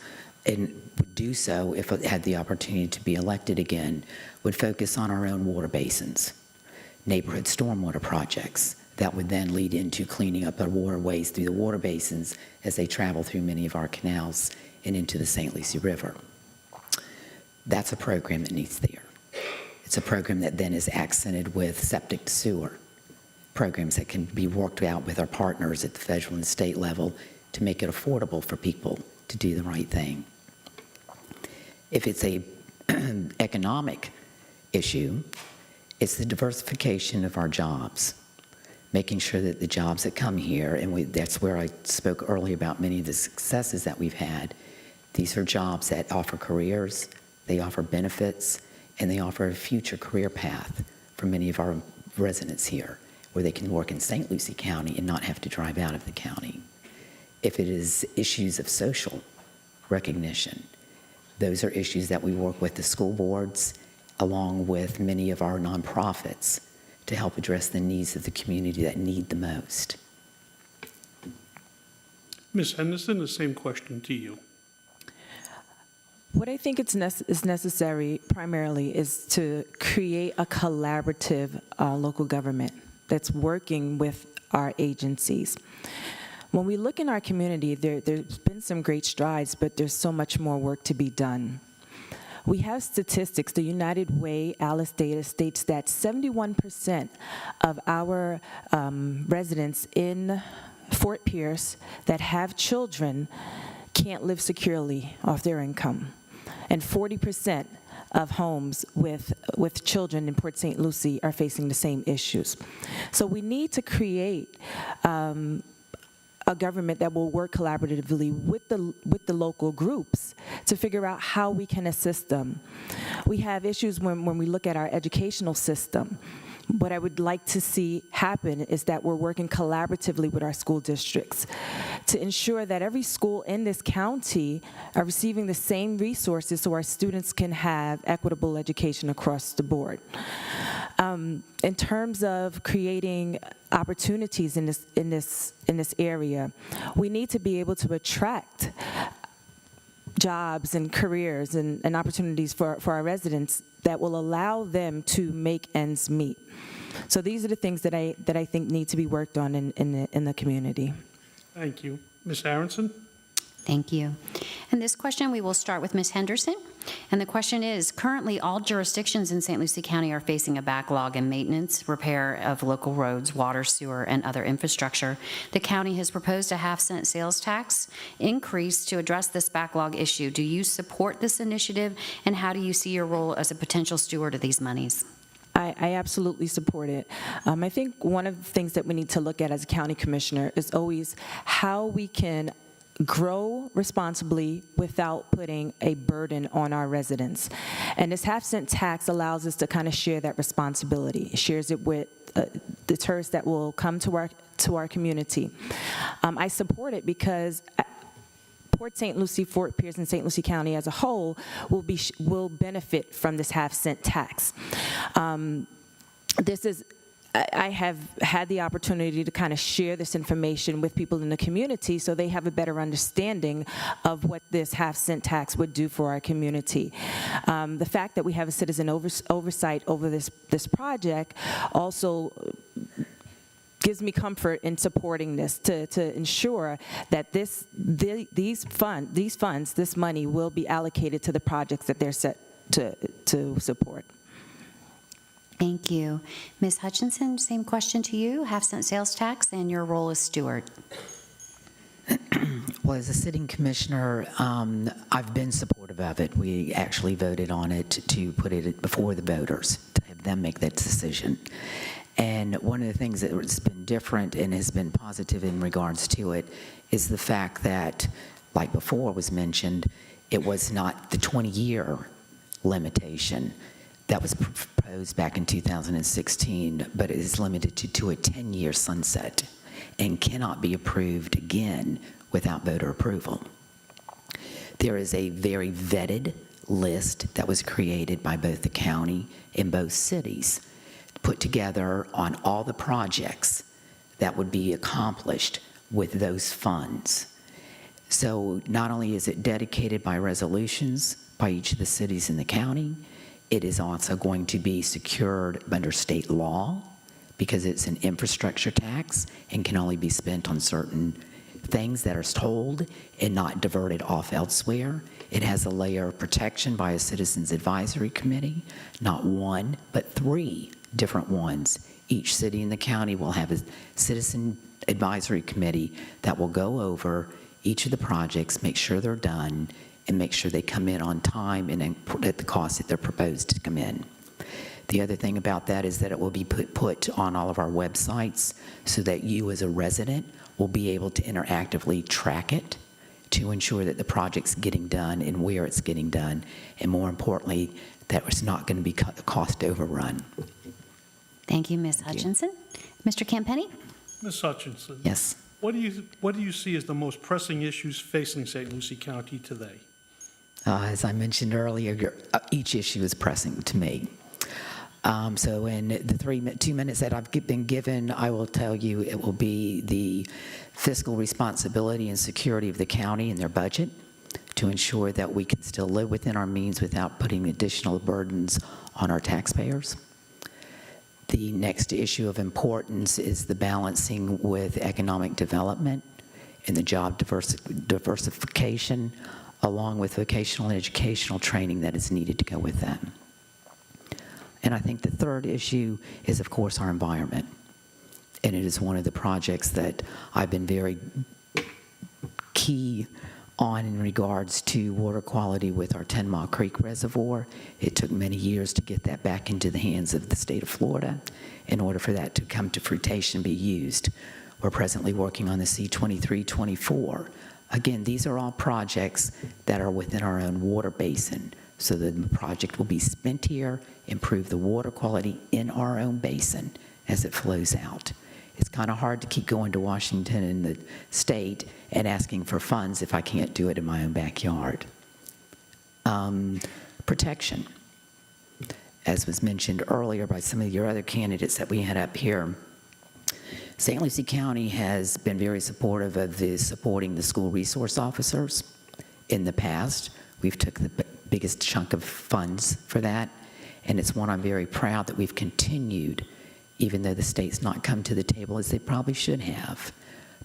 and would do so if it had the opportunity to be elected again, would focus on our own water basins, neighborhood stormwater projects that would then lead into cleaning up our waterways through the water basins as they travel through many of our canals and into the St. Lucie River. That's a program that needs there. It's a program that then is accented with septic sewer programs that can be worked out with our partners at the federal and state level to make it affordable for people to do the right thing. If it's a economic issue, it's the diversification of our jobs, making sure that the jobs that come here, and that's where I spoke earlier about many of the successes that we've had. These are jobs that offer careers, they offer benefits, and they offer a future career path for many of our residents here, where they can work in St. Lucie County and not have to drive out of the county. If it is issues of social recognition, those are issues that we work with the school boards, along with many of our nonprofits, to help address the needs of the community that need the most. Ms. Henderson, the same question to you. What I think is necessary primarily is to create a collaborative local government that's working with our agencies. When we look in our community, there's been some great strides, but there's so much more work to be done. We have statistics. The United Way ALICE data states that 71% of our residents in Fort Pierce that have children can't live securely off their income. And 40% of homes with children in Port St. Lucie are facing the same issues. So we need to create a government that will work collaboratively with the local groups to figure out how we can assist them. We have issues when we look at our educational system. What I would like to see happen is that we're working collaboratively with our school districts to ensure that every school in this county are receiving the same resources so our students can have equitable education across the board. In terms of creating opportunities in this area, we need to be able to attract jobs and careers and opportunities for our residents that will allow them to make ends meet. So these are the things that I think need to be worked on in the community. Thank you. Ms. Aronson? Thank you. And this question, we will start with Ms. Henderson. And the question is, currently all jurisdictions in St. Lucie County are facing a backlog in maintenance, repair of local roads, water, sewer, and other infrastructure. The county has proposed a half-cent sales tax increase to address this backlog issue. Do you support this initiative, and how do you see your role as a potential steward of these monies? I absolutely support it. I think one of the things that we need to look at as a county commissioner is always how we can grow responsibly without putting a burden on our residents. And this half-cent tax allows us to kind of share that responsibility. It shares it with the tourists that will come to our community. I support it because Port St. Lucie, Fort Pierce, and St. Lucie County as a whole will benefit from this half-cent tax. I have had the opportunity to kind of share this information with people in the community so they have a better understanding of what this half-cent tax would do for our community. The fact that we have a citizen oversight over this project also gives me comfort in supporting this to ensure that this money will be allocated to the projects that they're set to support. Thank you. Ms. Hutchinson, same question to you. Half-cent sales tax and your role as steward. Well, as a sitting commissioner, I've been supportive of it. We actually voted on it to put it before the voters, to have them make that decision. And one of the things that has been different and has been positive in regards to it is the fact that, like before was mentioned, it was not the 20-year limitation that was proposed back in 2016, but it is limited to a 10-year sunset and cannot be approved again without voter approval. There is a very vetted list that was created by both the county and both cities, put together on all the projects that would be accomplished with those funds. So not only is it dedicated by resolutions by each of the cities in the county, it is also going to be secured under state law because it's an infrastructure tax and can only be spent on certain things that are told and not diverted off elsewhere. It has a layer of protection by a Citizens Advisory Committee, not one, but 3 different ones. Each city in the county will have a Citizen Advisory Committee that will go over each of the projects, make sure they're done, and make sure they come in on time and at the cost that they're proposed to come in. The other thing about that is that it will be put on all of our websites so that you as a resident will be able to interactively track it to ensure that the project's getting done and where it's getting done, and more importantly, that it's not going to be cost overrun. Thank you, Ms. Hutchinson. Mr. Campenny? Ms. Hutchinson? Yes. What do you see as the most pressing issues facing St. Lucie County today? As I mentioned earlier, each issue is pressing to me. So in the 2 minutes that I've been given, I will tell you it will be the fiscal responsibility and security of the county and their budget to ensure that we can still live within our means without putting additional burdens on our taxpayers. The next issue of importance is the balancing with economic development and the job diversification, along with vocational and educational training that is needed to go with that. And I think the third issue is, of course, our environment. And it is one of the projects that I've been very key on in regards to water quality with our 10 Mile Creek Reservoir. It took many years to get that back into the hands of the state of Florida in order for that to come to fruition and be used. We're presently working on the C-2324. Again, these are all projects that are within our own water basin. So the project will be spent here, improve the water quality in our own basin as it flows out. It's kind of hard to keep going to Washington and the state and asking for funds if I can't do it in my own backyard. Protection. As was mentioned earlier by some of your other candidates that we had up here, St. Lucie County has been very supportive of supporting the school resource officers. In the past, we've took the biggest chunk of funds for that, and it's one I'm very proud that we've continued, even though the state's not come to the table as they probably should have.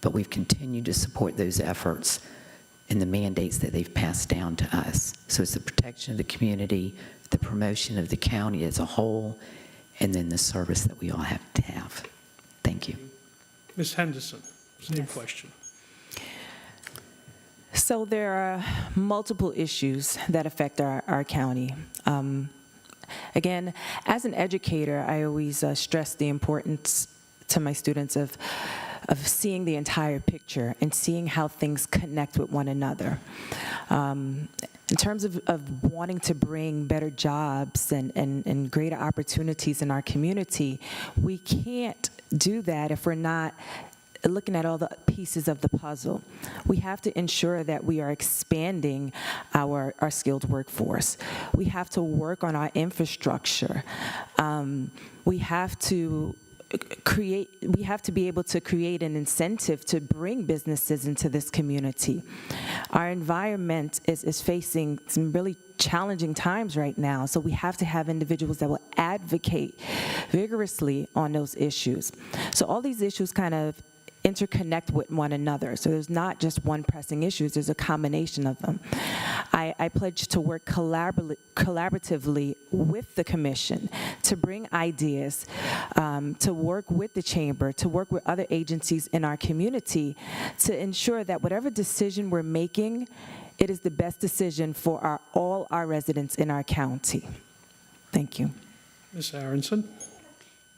But we've continued to support those efforts and the mandates that they've passed down to us. So it's the protection of the community, the promotion of the county as a whole, and then the service that we all have to have. Thank you. Ms. Henderson, same Yes. question. So there are multiple issues that affect our county. Again, as an educator, I always stress the importance to my students of seeing the entire picture and seeing how things connect with one another. In terms of wanting to bring better jobs and greater opportunities in our community, we can't do that if we're not looking at all the pieces of the puzzle. We have to ensure that we are expanding our skilled workforce. We have to work on our infrastructure. We have to be able to create an incentive to bring businesses into this community. Our environment is facing some really challenging times right now, so we have to have individuals that will advocate vigorously on those issues. So all these issues kind of interconnect with one another. So there's not just one pressing issue, there's a combination of them. I pledge to work collaboratively with the commission to bring ideas, to work with the chamber, to work with other agencies in our community to ensure that whatever decision we're making, it is the best decision for all our residents in our county. Thank you. Ms. Aronson?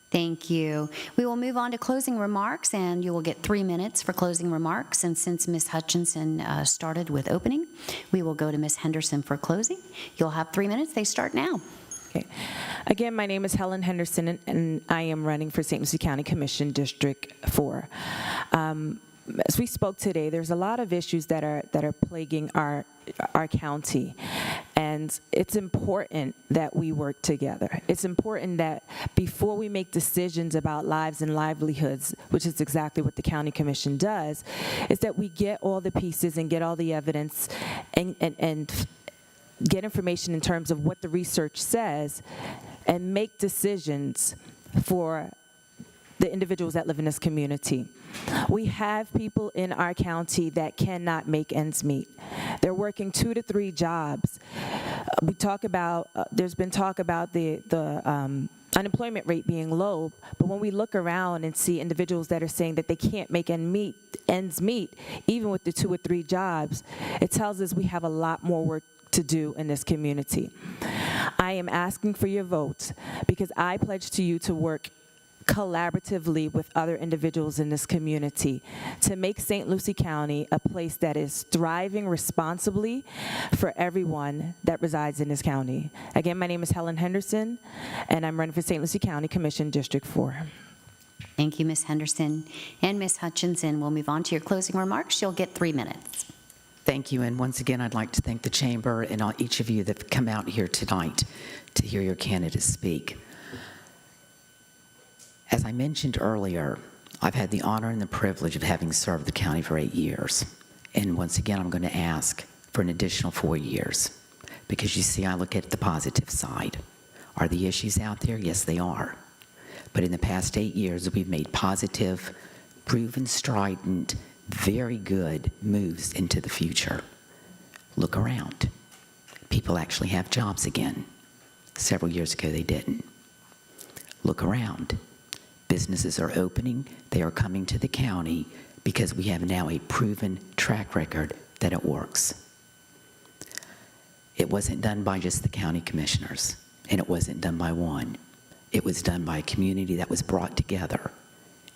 Thank you. We will move on to closing remarks, and you will get 3 minutes for closing remarks. And since Ms. Hutchinson started with opening, we will go to Ms. Henderson for closing. You'll have 3 minutes. They start now. Okay. Again, my name is Helen Henderson, and I am running for St. Lucie County Commission District 4. As we spoke today, there's a lot of issues that are plaguing our county, and it's important that we work together. It's important that before we make decisions about lives and livelihoods, which is exactly what the county commission does, is that we get all the pieces and get all the evidence and get information in terms of what the research says and make decisions for the individuals that live in this community. We have people in our county that cannot make ends meet. They're working 2 to 3 jobs. We talk about, there's been talk about the unemployment rate being low, but when we look around and see individuals that are saying that they can't make ends meet, even with the 2 or 3 jobs, it tells us we have a lot more work to do in this community. I am asking for your vote because I pledge to you to work collaboratively with other individuals in this community to make St. Lucie County a place that is thriving responsibly for everyone that resides in this county. Again, my name is Helen Henderson, and I'm running for St. Lucie County Commission District 4. Thank you, Ms. Henderson. And Ms. Hutchinson, we'll move on to your closing remarks. You'll get 3 minutes. Thank you, and once again, I'd like to thank the chamber and each of you that have come out here tonight to hear your candidates speak. As I mentioned earlier, I've had the honor and the privilege of having served the county for 8 years. And once again, I'm going to ask for an additional 4 years. Because you see, I look at the positive side. Are the issues out there? Yes, they are. But in the past 8 years, we've made positive, proven, strident, very good moves into the future. Look around. People actually have jobs again. Several years ago, they didn't. Look around. Businesses are opening, they are coming to the county because we have now a proven track record that it works. It wasn't done by just the county commissioners, and it wasn't done by one. It was done by a community that was brought together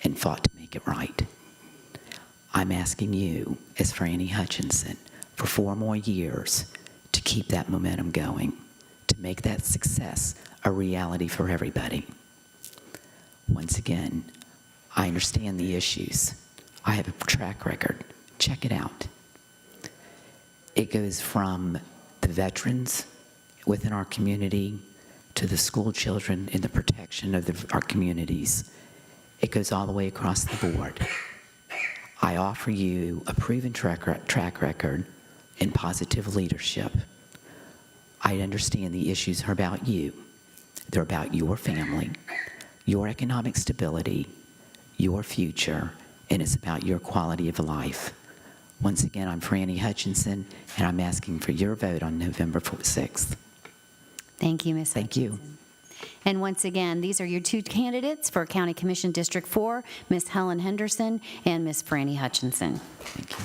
and fought to make it right. I'm asking you, as Franny Hutchinson, for 4 more years to keep that momentum going, to make that success a reality for everybody. Once again, I understand the issues. I have a track record. Check it out. It goes from the veterans within our community to the school children in the protection of our communities. It goes all the way across the board. I offer you a proven track record in positive leadership. I understand the issues are about you. They're about your family, your economic stability, your future, and it's about your quality of life. Once again, I'm Franny Hutchinson, and I'm asking for your vote on November 6th. Thank you, Ms. Thank you. Hutchinson. And once again, these are your 2 candidates for County Commission District 4, Ms. Helen Henderson and Ms. Franny Hutchinson. Thank you.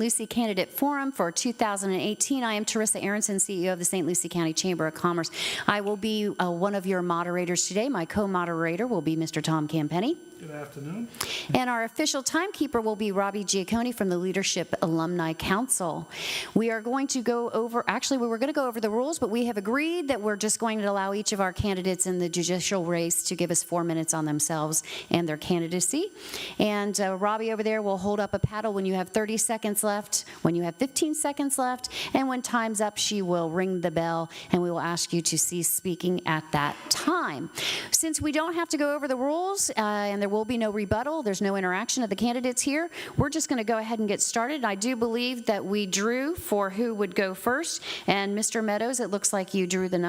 Lucie Candidate Forum for 2018. I am Teresa Aronson, CEO of the St. Lucie County Chamber of Commerce. I will be one of your moderators today. My co-moderator will be Mr. Tom Campenny. Good afternoon. And our official timekeeper will be Robbie Giacconi from the Leadership Alumni Council. We are going to go over, actually we were going to go over the rules, but we have agreed that we're just going to allow each of our candidates in the judicial race to give us 4 minutes on themselves and their candidacy. And Robbie over there will hold up a paddle when you have 30 seconds left, when you have 15 seconds left, and when time's up, she will ring the bell, and we will ask you to cease speaking at that time. Since we don't have to go over the rules, and there will be no rebuttal, there's no interaction of the candidates here, we're just going to go ahead and get started. I do believe that we drew for who would go first, and Mr. Meadows, it looks like you drew the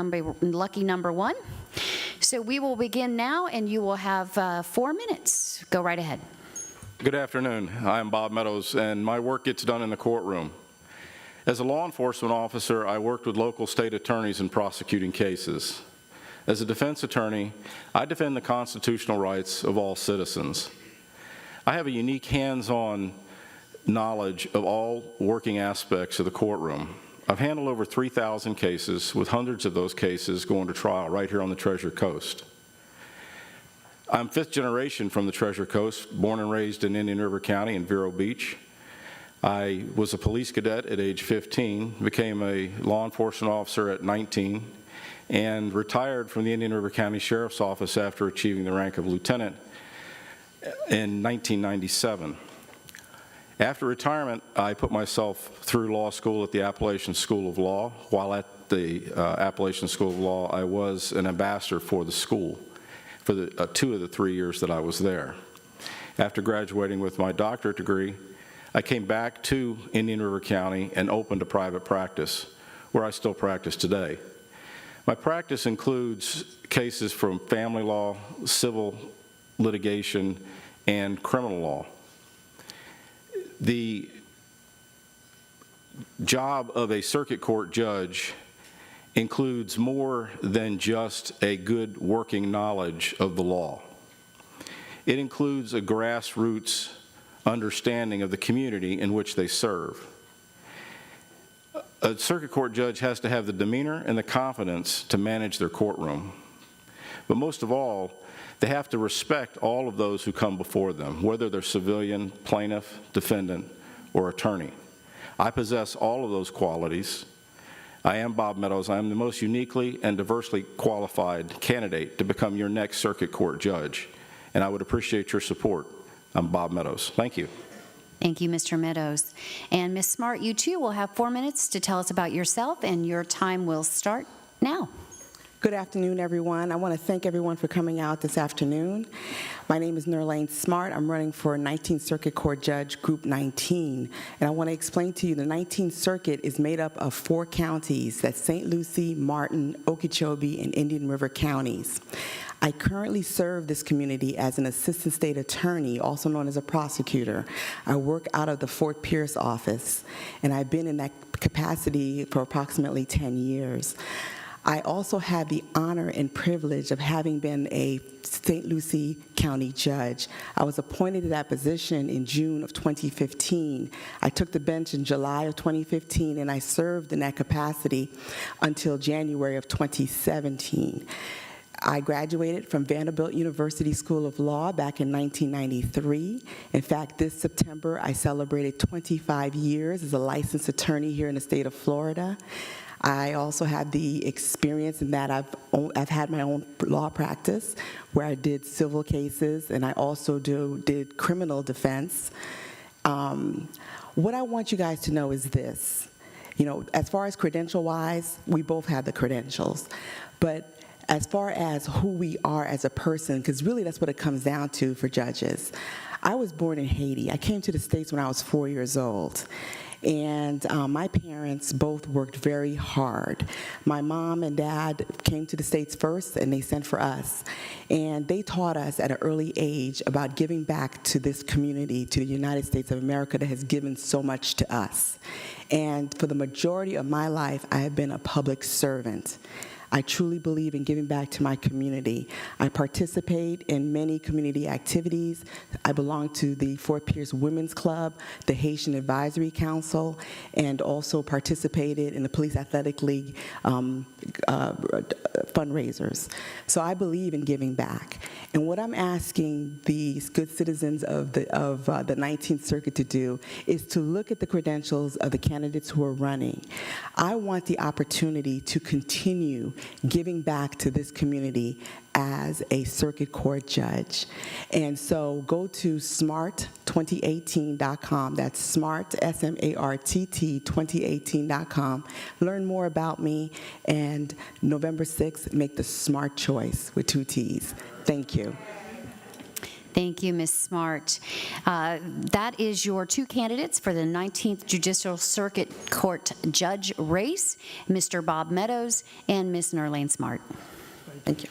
lucky number 1. So we will begin now, and you will have 4 minutes. Go right ahead. Good afternoon. I am Bob Meadows, and my work gets done in the courtroom. As a law enforcement officer, I worked with local state attorneys in prosecuting cases. As a defense attorney, I defend the constitutional rights of all citizens. I have a unique hands-on knowledge of all working aspects of the courtroom. I've handled over 3,000 cases, with hundreds of those cases going to trial right here on the Treasure Coast. I'm 5th generation from the Treasure Coast, born and raised in Indian River County in Vero Beach. I was a police cadet at age 15, became a law enforcement officer at 19, and retired from the Indian River County Sheriff's Office after achieving the rank of lieutenant in 1997. After retirement, I put myself through law school at the Appalachian School of Law. While at the Appalachian School of Law, I was an ambassador for the school for the 2 of the 3 years that I was there. After graduating with my doctorate degree, I came back to Indian River County and opened a private practice, where I still practice today. My practice includes cases from family law, civil litigation, and criminal law. The job of a circuit court judge includes more than just a good working knowledge of the law. It includes a grassroots understanding of the community in which they serve. A circuit court judge has to have the demeanor and the confidence to manage their courtroom. But most of all, they have to respect all of those who come before them, whether they're civilian, plaintiff, defendant, or attorney. I possess all of those qualities. I am Bob Meadows. I am the most uniquely and diversely qualified candidate to become your next circuit court judge, and I would appreciate your support. I'm Bob Meadows. Thank you. Thank you, Mr. Meadows. And Ms. Smart, you too will have 4 minutes to tell us about yourself, and your time will start now. Good afternoon, everyone. I want to thank everyone for coming out this afternoon. My name is Nerlane Smart. I'm running for 19th Circuit Court Judge, Group 19. And I want to explain to you the 19th Circuit is made up of 4 counties. That's St. Lucie, Martin, Okeechobee, and Indian River counties. I currently serve this community as an assistant state attorney, also known as a prosecutor. I work out of the Fort Pierce office, and I've been in that capacity for approximately 10 years. I also have the honor and privilege of having been a St. Lucie County judge. I was appointed to that position in June of 2015. I took the bench in July of 2015, and I served in that capacity until January of 2017. I graduated from Vanderbilt University School of Law back in 1993. In fact, this September, I celebrated 25 years as a licensed attorney here in the state of Florida. I also have the experience in that I've had my own law practice where I did civil cases, and I also did criminal defense. What I want you guys to know is this. You know, as far as credential-wise, we both have the credentials. But as far as who we are as a person, because really that's what it comes down to for judges. I was born in Haiti. I came to the States when I was 4 years old. And my parents both worked very hard. My mom and dad came to the States first, and they sent for us. And they taught us at an early age about giving back to this community, to the United States of America that has given so much to us. And for the majority of my life, I have been a public servant. I truly believe in giving back to my community. I participate in many community activities. I belong to the Fort Pierce Women's Club, the Haitian Advisory Council, and also participated in the Police Athletic League fundraisers. So I believe in giving back. And what I'm asking these good citizens of the 19th Circuit to do is to look at the credentials of the candidates who are running. I want the opportunity to continue giving back to this community as a circuit court judge. And so go to smart2018.com. That's smart, S-M-A-R-T-T, 2018.com. Learn more about me, and November 6th, make the smart choice with 2 T's. Thank you. Thank you, Ms. Smart. That is your 2 candidates for the 19th Judicial Circuit Court Judge race, Mr. Bob Meadows and Ms. Nerlane Smart. Thank you.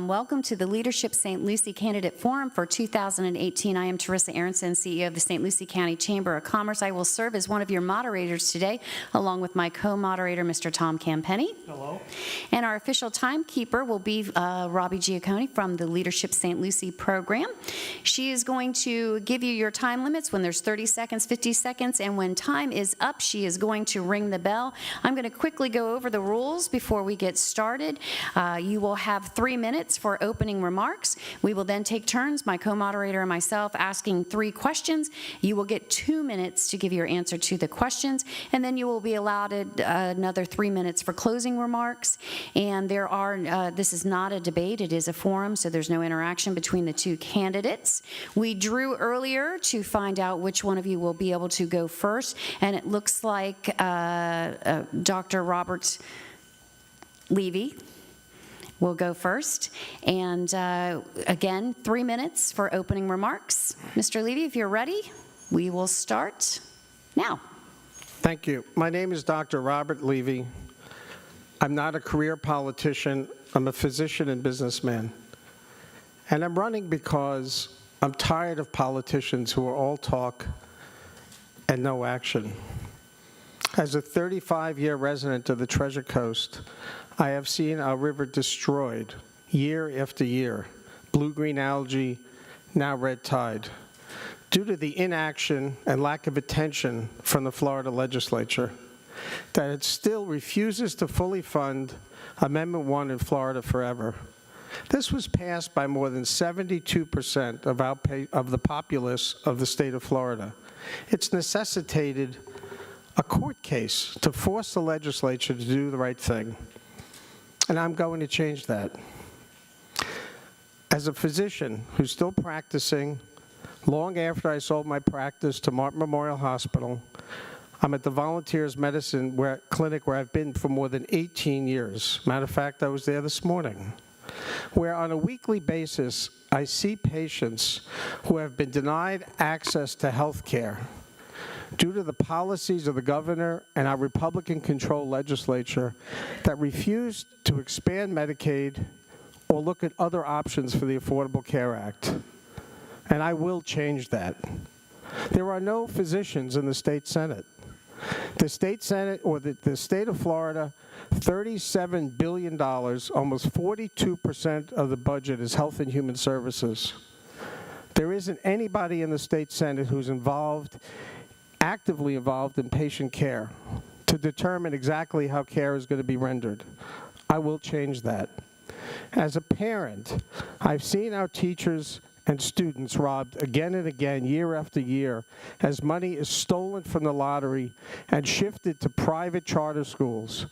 Welcome to the Leadership St. Lucie Candidate Forum for 2018. I am Teresa Aronson, CEO of the St. Lucie County Chamber of Commerce. I will serve as one of your moderators today, along with my co-moderator, Mr. Tom Campenny. Hello. And our official timekeeper will be Robbie Giacconi from the Leadership St. Lucie program. She is going to give you your time limits when there's 30 seconds, 50 seconds, and when time is up, she is going to ring the bell. I'm going to quickly go over the rules before we get started. You will have 3 minutes for opening remarks. We will then take turns, my co-moderator and myself, asking 3 questions. You will get 2 minutes to give your answer to the questions, and then you will be allowed another 3 minutes for closing remarks. And there are, this is not a debate, it is a forum, so there's no interaction between the 2 candidates. We drew earlier to find out which one of you will be able to go first, and it looks like Dr. Robert Levy will go first. And again, 3 minutes for opening remarks. Mr. Levy, if you're ready, we will start now. Thank you. My name is Dr. Robert Levy. I'm not a career politician. I'm a physician and businessman. And I'm running because I'm tired of politicians who are all talk and no action. As a 35-year resident of the Treasure Coast, I have seen our river destroyed year after year, blue-green algae, now red tide, due to the inaction and lack of attention from the Florida legislature, that it still refuses to fully fund Amendment 1 in Florida Forever. This was passed by more than 72% of the populace of the state of Florida. It's necessitated a court case to force the legislature to do the right thing. And I'm going to change that. As a physician who's still practicing, long after I sold my practice to Martin Memorial Hospital, I'm at the Volunteers Medicine Clinic where I've been for more than 18 years. Matter of fact, I was there this morning, where on a weekly basis, I see patients who have been denied access to health care due to the policies of the governor and our Republican-controlled legislature that refused to expand Medicaid or look at other options for the Affordable Care Act. And I will change that. There are no physicians in the state Senate. The state Senate, or the state of Florida, $37 billion, almost 42% of the budget is Health and Human Services. There isn't anybody in the state Senate who's involved actively involved in patient care to determine exactly how care is going to be rendered. I will change that. As a parent, I've seen our teachers and students robbed again and again, year after year, as money is stolen from the lottery and shifted to private charter schools,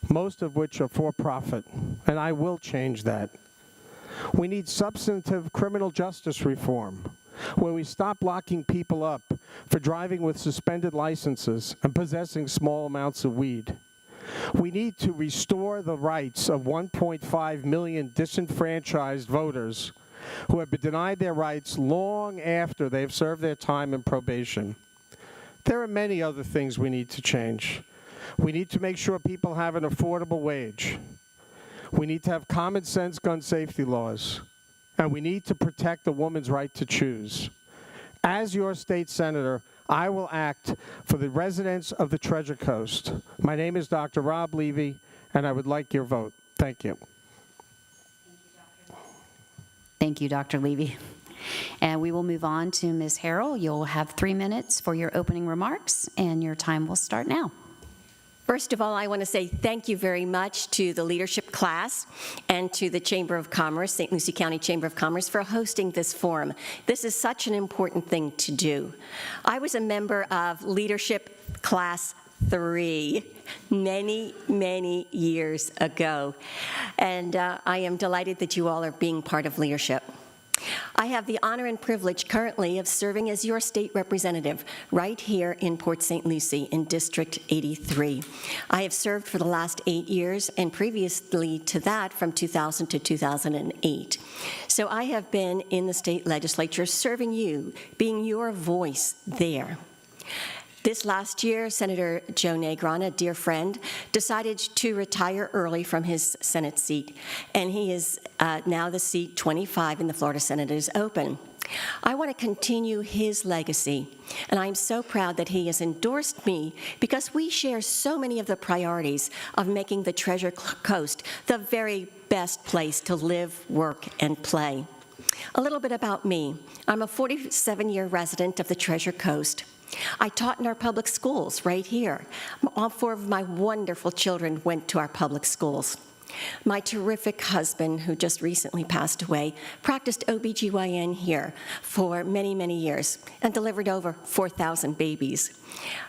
most of which are for-profit, and I will change that. We need substantive criminal justice reform, where we stop locking people up for driving with suspended licenses and possessing small amounts of weed. We need to restore the rights of 1.5 million disenfranchised voters who have been denied their rights long after they've served their time in probation. There are many other things we need to change. We need to make sure people have an affordable wage. We need to have common sense gun safety laws. And we need to protect a woman's right to choose. As your state senator, I will act for the residents of the Treasure Coast. My name is Dr. Rob Levy, and I would like your vote. Thank you. Thank you, Dr. Levy. And we will move on to Ms. Harrell. You'll have 3 minutes for your opening remarks, and your time will start now. First of all, I want to say thank you very much to the leadership class and to the Chamber of Commerce, St. Lucie County Chamber of Commerce, for hosting this forum. This is such an important thing to do. I was a member of Leadership Class 3 many, many years ago, and I am delighted that you all are being part of leadership. I have the honor and privilege currently of serving as your state representative right here in Port St. Lucie in District 83. I have served for the last 8 years, and previously to that from 2000 to 2008. So I have been in the state legislature serving you, being your voice there. This last year, Senator Joe Negron, a dear friend, decided to retire early from his Senate seat, and he is now the seat 25 in the Florida Senate is open. I want to continue his legacy, and I'm so proud that he has endorsed me because we share so many of the priorities of making the Treasure Coast the very best place to live, work, and play. A little bit about me. I'm a 47-year resident of the Treasure Coast. I taught in our public schools right here. All 4 of my wonderful children went to our public schools. My terrific husband, who just recently passed away, practiced OBGYN here for many, many years and delivered over 4,000 babies.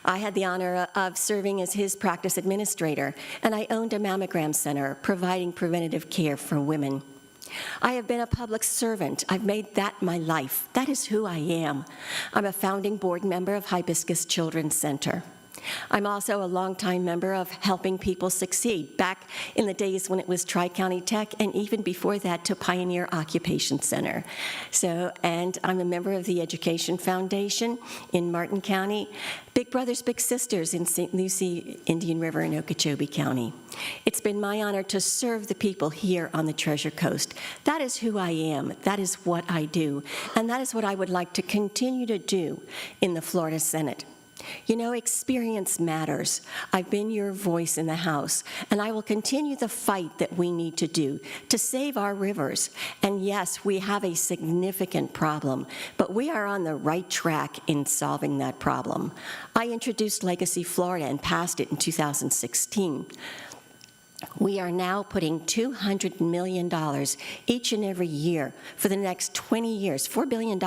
I had the honor of serving as his practice administrator, and I owned a mammogram center providing preventative care for women. I have been a public servant. I've made that my life. That is who I am. I'm a founding board member of Hibiscus Children's Center. I'm also a longtime member of Helping People Succeed, back in the days when it was Tri-County Tech, and even before that to Pioneer Occupation Center. And I'm a member of the Education Foundation in Martin County, Big Brothers Big Sisters in St. Lucie, Indian River, and Okeechobee County. It's been my honor to serve the people here on the Treasure Coast. That is who I am. That is what I do. And that is what I would like to continue to do in the Florida Senate. You know, experience matters. I've been your voice in the House, and I will continue the fight that we need to do to save our rivers. And yes, we have a significant problem, but we are on the right track in solving that problem. I introduced Legacy Florida and passed it in 2016. We are now putting $200 million each and every year for the next 20 years, $4 billion,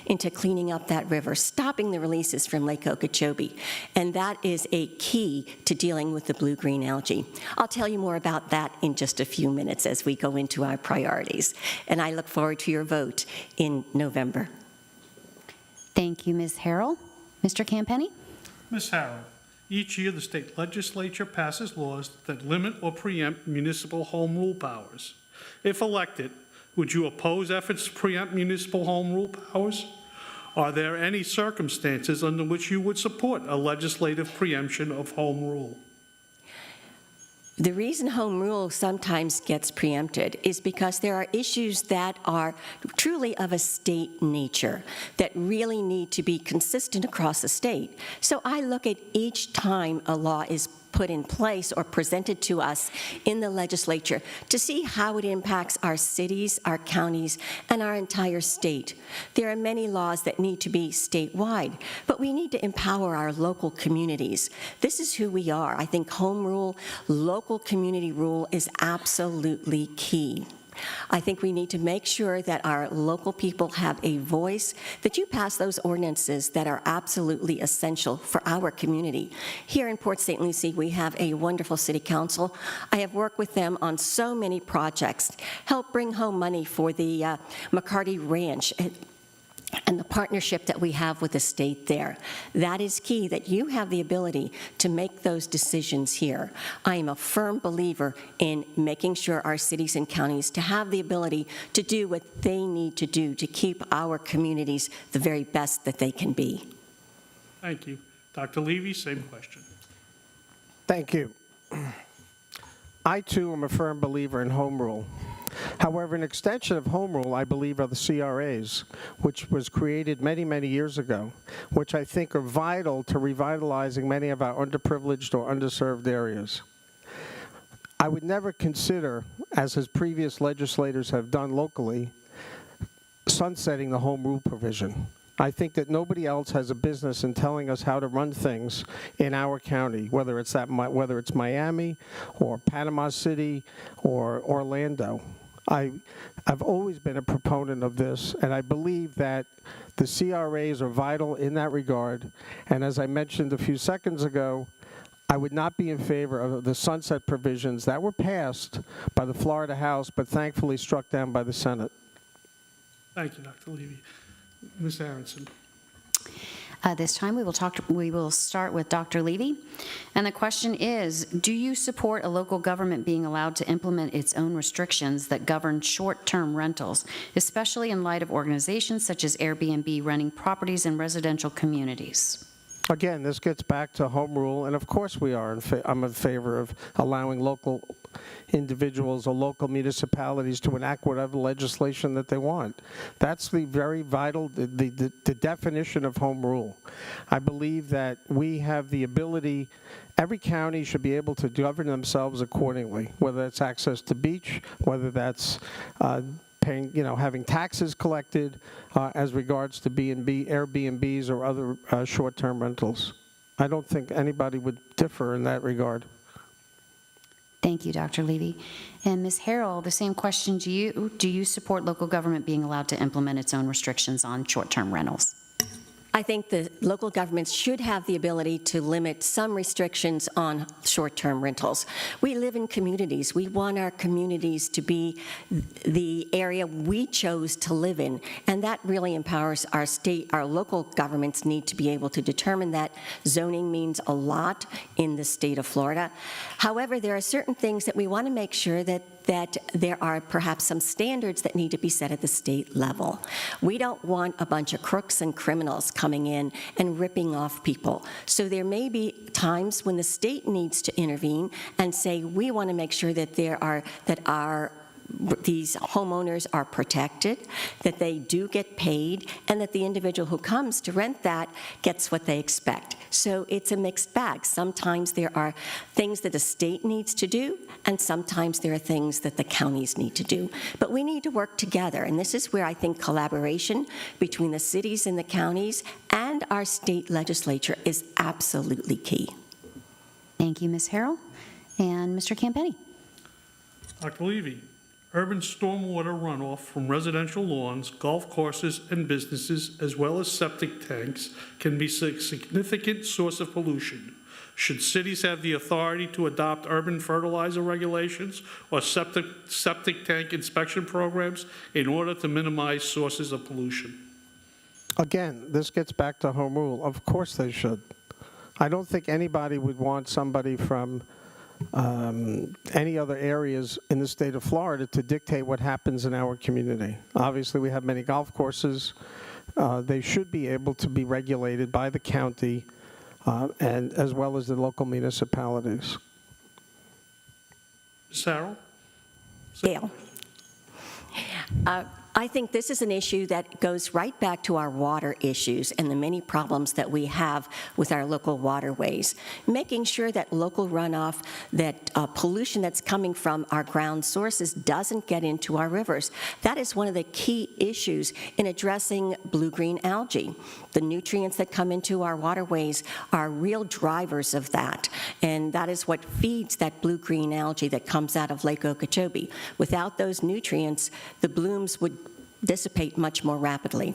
into cleaning up that river, stopping the releases from Lake Okeechobee. And that is a key to dealing with the blue-green algae. I'll tell you more about that in just a few minutes as we go into our priorities. And I look forward to your vote in November. Thank you, Ms. Harrell. Mr. Campenny? Ms. Harrell, each year the state legislature passes laws that limit or preempt municipal home rule powers. If elected, would you oppose efforts to preempt municipal home rule powers? Are there any circumstances under which you would support a legislative preemption of home rule? The reason home rule sometimes gets preempted is because there are issues that are truly of a state nature that really need to be consistent across the state. So I look at each time a law is put in place or presented to us in the legislature to see how it impacts our cities, our counties, and our entire state. There are many laws that need to be statewide, but we need to empower our local communities. This is who we are. I think home rule, local community rule is absolutely key. I think we need to make sure that our local people have a voice, that you pass those ordinances that are absolutely essential for our community. Here in Port St. Lucie, we have a wonderful city council. I have worked with them on so many projects, helped bring home money for the McCarty Ranch, and the partnership that we have with the state there. That is key, that you have the ability to make those decisions here. I am a firm believer in making sure our cities and counties to have the ability to do what they need to do to keep our communities the very best that they can be. Thank you. Dr. Levy, same question. Thank you. I, too, am a firm believer in home rule. However, an extension of home rule, I believe, are the CRAs, which was created many, many years ago, which I think are vital to revitalizing many of our underprivileged or underserved areas. I would never consider, as his previous legislators have done locally, sunsetting the home rule provision. I think that nobody else has a business in telling us how to run things in our county, whether it's Miami or Panama City or Orlando. I've always been a proponent of this, and I believe that the CRAs are vital in that regard. And as I mentioned a few seconds ago, I would not be in favor of the sunset provisions that were passed by the Florida House, but thankfully struck down by the Senate. Thank you, Dr. Levy. Ms. Aronson. This time we will start with Dr. Levy. And the question is, do you support a local government being allowed to implement its own restrictions that govern short-term rentals, especially in light of organizations such as Airbnb running properties in residential communities? Again, this gets back to home rule, and of course we are. I'm in favor of allowing local individuals or local municipalities to enact whatever legislation that they want. That's the very vital, the definition of home rule. I believe that we have the ability, every county should be able to govern themselves accordingly, whether that's access to beach, whether that's paying, having taxes collected as regards to Airbnbs or other short-term rentals. I don't think anybody would differ in that regard. Thank you, Dr. Levy. And Ms. Harrell, the same question to you. Do you support local government being allowed to implement its own restrictions on short-term rentals? I think the local governments should have the ability to limit some restrictions on short-term rentals. We live in communities. We want our communities to be the area we chose to live in, and that really empowers our state. Our local governments need to be able to determine that. Zoning means a lot in the state of Florida. However, there are certain things that we want to make sure that there are perhaps some standards that need to be set at the state level. We don't want a bunch of crooks and criminals coming in and ripping off people. So there may be times when the state needs to intervene and say, we want to make sure that these homeowners are protected, that they do get paid, and that the individual who comes to rent that gets what they expect. So it's a mixed bag. Sometimes there are things that the state needs to do, and sometimes there are things that the counties need to do. But we need to work together, and this is where I think collaboration between the cities and the counties and our state legislature is absolutely key. Thank you, Ms. Harrell. And Mr. Campetti. Dr. Levy. Urban stormwater runoff from residential lawns, golf courses, and businesses, as well as septic tanks, can be a significant source of pollution. Should cities have the authority to adopt urban fertilizer regulations or septic tank inspection programs in order to minimize sources of pollution? Again, this gets back to home rule. Of course they should. I don't think anybody would want somebody from any other areas in the state of Florida to dictate what happens in our community. Obviously, we have many golf courses. They should be able to be regulated by the county and as well as the local municipalities. Ms. Harrell? Gail. I think this is an issue that goes right back to our water issues and the many problems that we have with our local waterways. Making sure that local runoff, that pollution that's coming from our ground sources doesn't get into our rivers. That is one of the key issues in addressing blue-green algae. The nutrients that come into our waterways are real drivers of that, and that is what feeds that blue-green algae that comes out of Lake Okeechobee. Without those nutrients, the blooms would dissipate much more rapidly.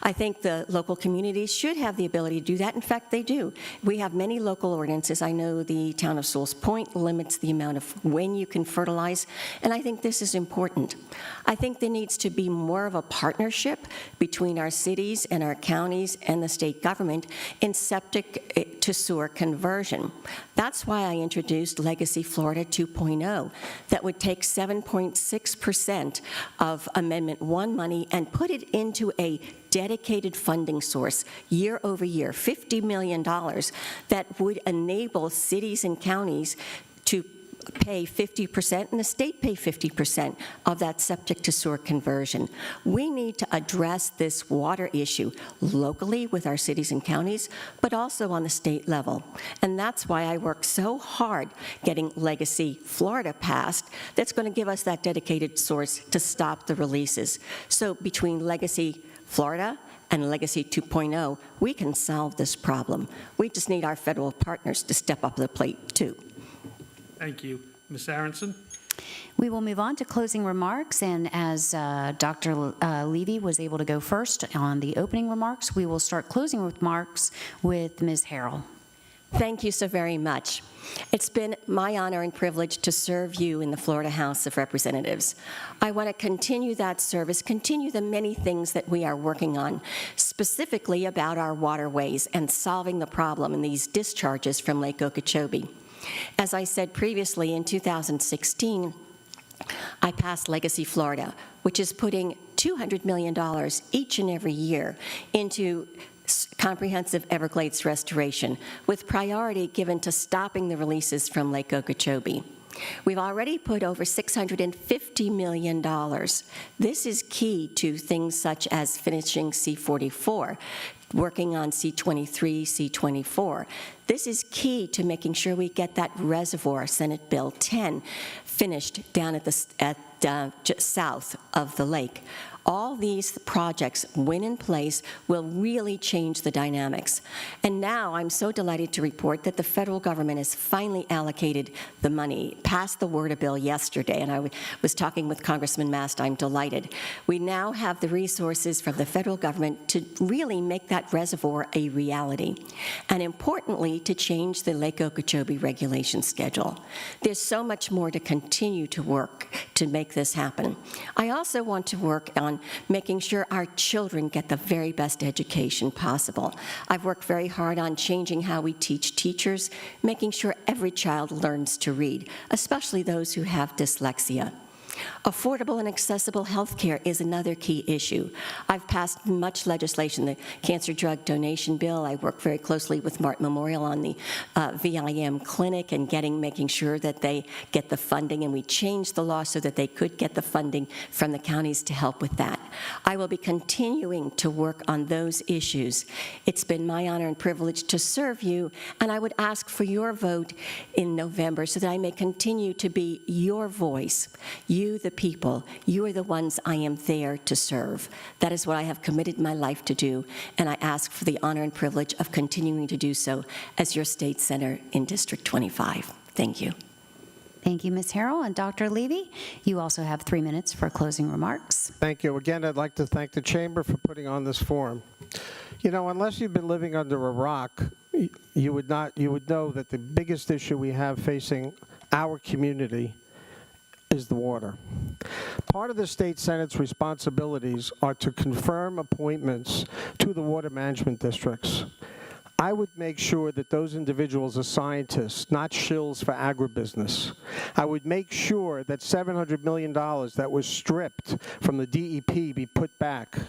I think the local communities should have the ability to do that. In fact, they do. We have many local ordinances. I know the town of Sewell's Point limits the amount of when you can fertilize, and I think this is important. I think there needs to be more of a partnership between our cities and our counties and the state government in septic to sewer conversion. That's why I introduced Legacy Florida 2.0, that would take 7.6% of Amendment 1 money and put it into a dedicated funding source year over year, $50 million, that would enable cities and counties to pay 50% and the state pay 50% of that septic to sewer conversion. We need to address this water issue locally with our cities and counties, but also on the state level. And that's why I work so hard getting Legacy Florida passed. That's going to give us that dedicated source to stop the releases. So between Legacy Florida and Legacy 2.0, we can solve this problem. We just need our federal partners to step up to the plate too. Thank you. Ms. Aronson? We will move on to closing remarks, and as Dr. Levy was able to go first on the opening remarks, we will start closing remarks with Ms. Harrell. Thank you so very much. It's been my honor and privilege to serve you in the Florida House of Representatives. I want to continue that service, continue the many things that we are working on, specifically about our waterways and solving the problem in these discharges from Lake Okeechobee. As I said previously, in 2016, I passed Legacy Florida, which is putting $200 million each and every year into comprehensive Everglades restoration, with priority given to stopping the releases from Lake Okeechobee. We've already put over $650 million. This is key to things such as finishing C-44, working on C-23, C-24. This is key to making sure we get that reservoir, Senate Bill 10, finished down at just south of the lake. All these projects, when in place, will really change the dynamics. And now I'm so delighted to report that the federal government has finally allocated the money, passed the WRDA bill yesterday, and I was talking with Congressman Mast. I'm delighted. We now have the resources from the federal government to really make that reservoir a reality, and importantly, to change the Lake Okeechobee regulation schedule. There's so much more to continue to work to make this happen. I also want to work on making sure our children get the very best education possible. I've worked very hard on changing how we teach teachers, making sure every child learns to read, especially those who have dyslexia. Affordable and accessible health care is another key issue. I've passed much legislation, the cancer drug donation bill. I work very closely with Martin Memorial on the VIM clinic and making sure that they get the funding, and we changed the law so that they could get the funding from the counties to help with that. I will be continuing to work on those issues. It's been my honor and privilege to serve you, and I would ask for your vote in November so that I may continue to be your voice. You, the people, you are the ones I am there to serve. That is what I have committed my life to do, and I ask for the honor and privilege of continuing to do so as your state senator in District 25. Thank you. Thank you, Ms. Harrell. And Dr. Levy, you also have 3 minutes for closing remarks. Thank you. Again, I'd like to thank the Chamber for putting on this forum. You know, unless you've been living under a rock, you would know that the biggest issue we have facing our community is the water. Part of the state Senate's responsibilities are to confirm appointments to the water management districts. I would make sure that those individuals are scientists, not shills for agribusiness. I would make sure that $700 million that was stripped from the DEP be put back.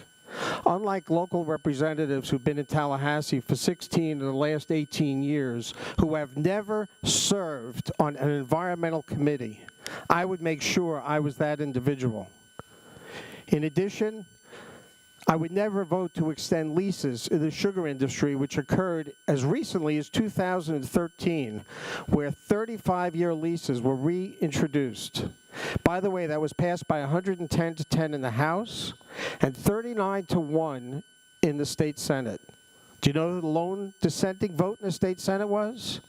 Unlike local representatives who've been in Tallahassee for 16 of the last 18 years, who have never served on an environmental committee, I would make sure I was that individual. In addition, I would never vote to extend leases in the sugar industry, which occurred as recently as 2013, where 35-year leases were reintroduced. By the way, that was passed by 110 to 10 in the House and 39 to 1 in the state Senate. Do you know who the lone dissenting vote in the state Senate was?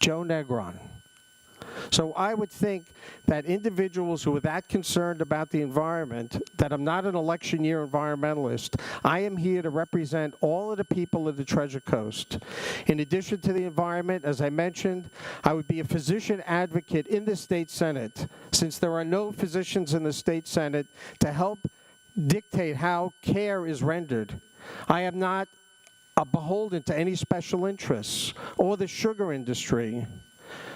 Joe Negron. So I would think that individuals who are that concerned about the environment, that I'm not an election year environmentalist, I am here to represent all of the people of the Treasure Coast. In addition to the environment, as I mentioned, I would be a physician advocate in the state Senate, since there are no physicians in the state Senate to help dictate how care is rendered. I am not beholden to any special interests or the sugar industry,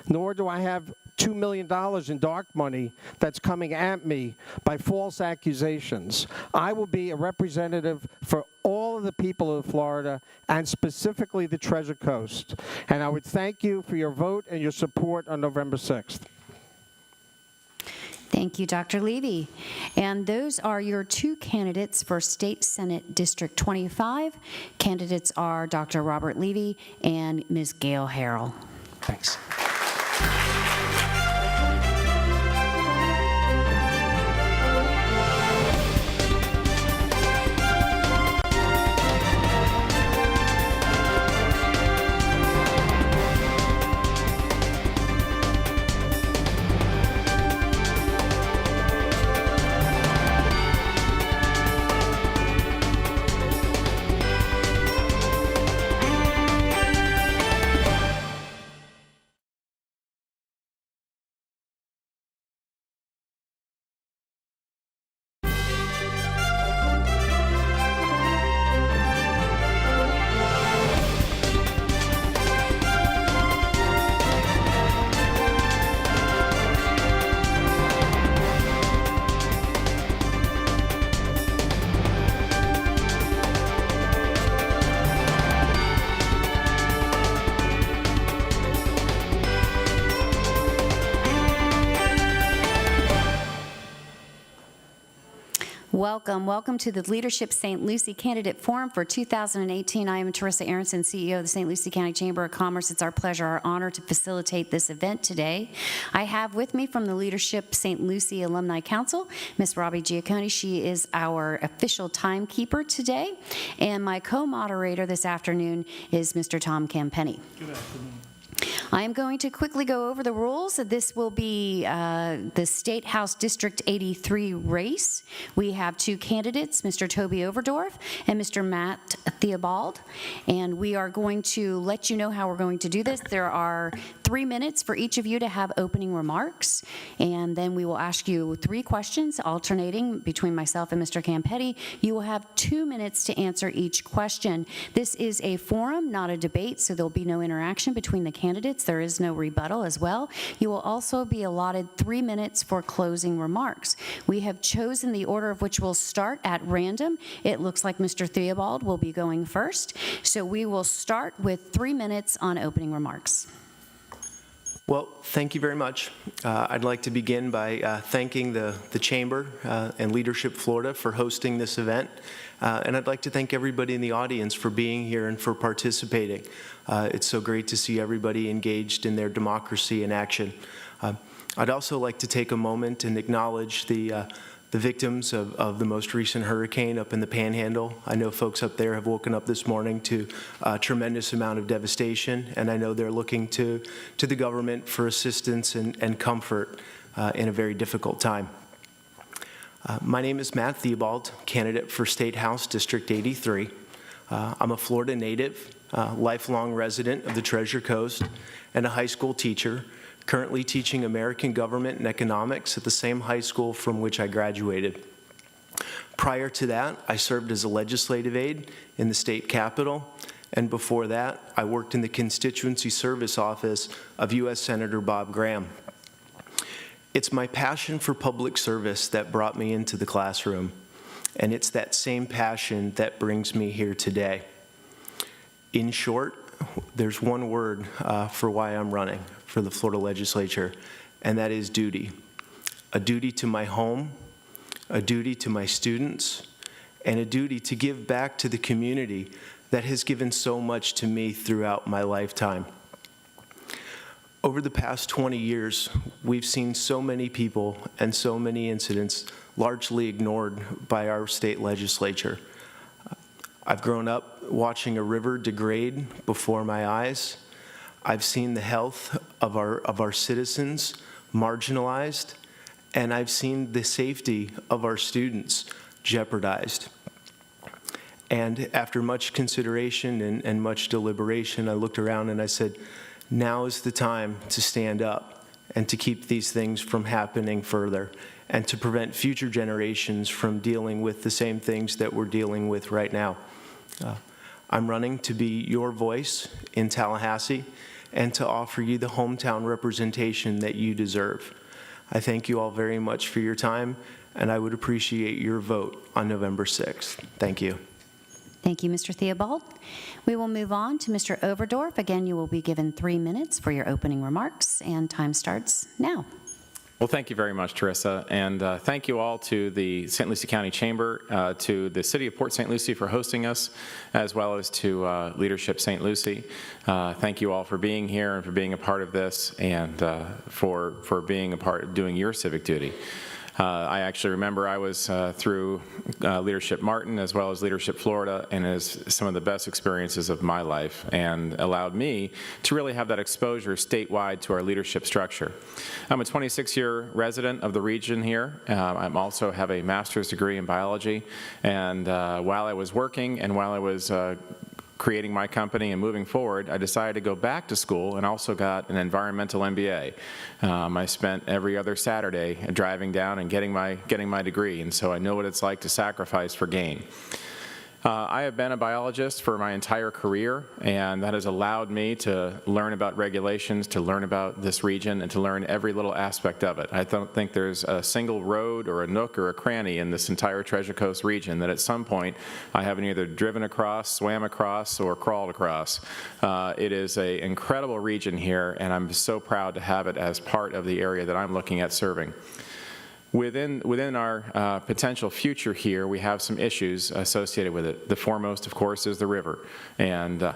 nor do I have $2 million in dark money that's coming at me by false accusations. I will be a representative for all of the people of Florida and specifically the Treasure Coast. And I would thank you for your vote and your support on November 6th. Thank you, Dr. Levy. And those are your two candidates for State Senate District 25. Candidates are Dr. Robert Levy and Ms. Gail Harrell. Thanks. Welcome to the Leadership St. Lucie Candidate Forum for 2018. I am Teresa Aronson, CEO of the St. Lucie County Chamber of Commerce. It's our pleasure, our honor to facilitate this event today. I have with me from the Leadership St. Lucie Alumni Council, Ms. Robbie Giacconi. She is our official timekeeper today. And my co-moderator this afternoon is Mr. Tom Campenny. Good afternoon. I am going to quickly go over the rules. This will be the State House District 83 race. We have two candidates, Mr. Toby Overdorf and Mr. Matt Theobald, and we are going to let you know how we're going to do this. There are 3 minutes for each of you to have opening remarks, and then we will ask you 3 questions alternating between myself and Mr. Campetti. You will have 2 minutes to answer each question. This is a forum, not a debate, so there'll be no interaction between the candidates. There is no rebuttal as well. You will also be allotted 3 minutes for closing remarks. We have chosen the order of which we'll start at random. It looks like Mr. Theobald will be going first. So we will start with 3 minutes on opening remarks. Well, thank you very much. I'd like to begin by thanking the Chamber and Leadership Florida for hosting this event. And I'd like to thank everybody in the audience for being here and for participating. It's so great to see everybody engaged in their democracy in action. I'd also like to take a moment and acknowledge the victims of the most recent hurricane up in the Panhandle. I know folks up there have woken up this morning to a tremendous amount of devastation, and I know they're looking to the government for assistance and comfort in a very difficult time. My name is Matt Theobald, candidate for State House District 83. I'm a Florida native, lifelong resident of the Treasure Coast, and a high school teacher, currently teaching American government and economics at the same high school from which I graduated. Prior to that, I served as a legislative aide in the state capitol, and before that, I worked in the constituency service office of U.S. Senator Bob Graham. It's my passion for public service that brought me into the classroom, and it's that same passion that brings me here today. In short, there's one word for why I'm running for the Florida legislature, and that is duty. a duty to my home, a duty to my students, and a duty to give back to the community that has given so much to me throughout my lifetime. Over the past 20 years, we've seen so many people and so many incidents largely ignored by our state legislature. I've grown up watching a river degrade before my eyes. I've seen the health of our citizens marginalized, and I've seen the safety of our students jeopardized. And after much consideration and much deliberation, I looked around and I said, now is the time to stand up and to keep these things from happening further and to prevent future generations from dealing with the same things that we're dealing with right now. I'm running to be your voice in Tallahassee and to offer you the hometown representation that you deserve. I thank you all very much for your time, and I would appreciate your vote on November 6th. Thank you. Thank you, Mr. Theobald. We will move on to Mr. Overdorf. Again, you will be given 3 minutes for your opening remarks, and time starts now. Well, thank you very much, Teresa, and thank you all to the St. Lucie County Chamber, to the City of Port St. Lucie for hosting us, as well as to Leadership St. Lucie. Thank you all for being here and for being a part of this, and for being a part of doing your civic duty. I actually remember I was through Leadership Martin as well as Leadership Florida, and is some of the best experiences of my life, and allowed me to really have that exposure statewide to our leadership structure. I'm a 26-year resident of the region here. I also have a master's degree in biology, and while I was working and while I was creating my company and moving forward, I decided to go back to school and also got an environmental MBA. I spent every other Saturday driving down and getting my degree, and so I know what it's like to sacrifice for gain. I have been a biologist for my entire career, and that has allowed me to learn about regulations, to learn about this region, and to learn every little aspect of it. I don't think there's a single road or a nook or a cranny in this entire Treasure Coast region that at some point I haven't either driven across, swam across, or crawled across. It is an incredible region here, and I'm so proud to have it as part of the area that I'm looking at serving. Within our potential future here, we have some issues associated with it. The foremost, of course, is the river. And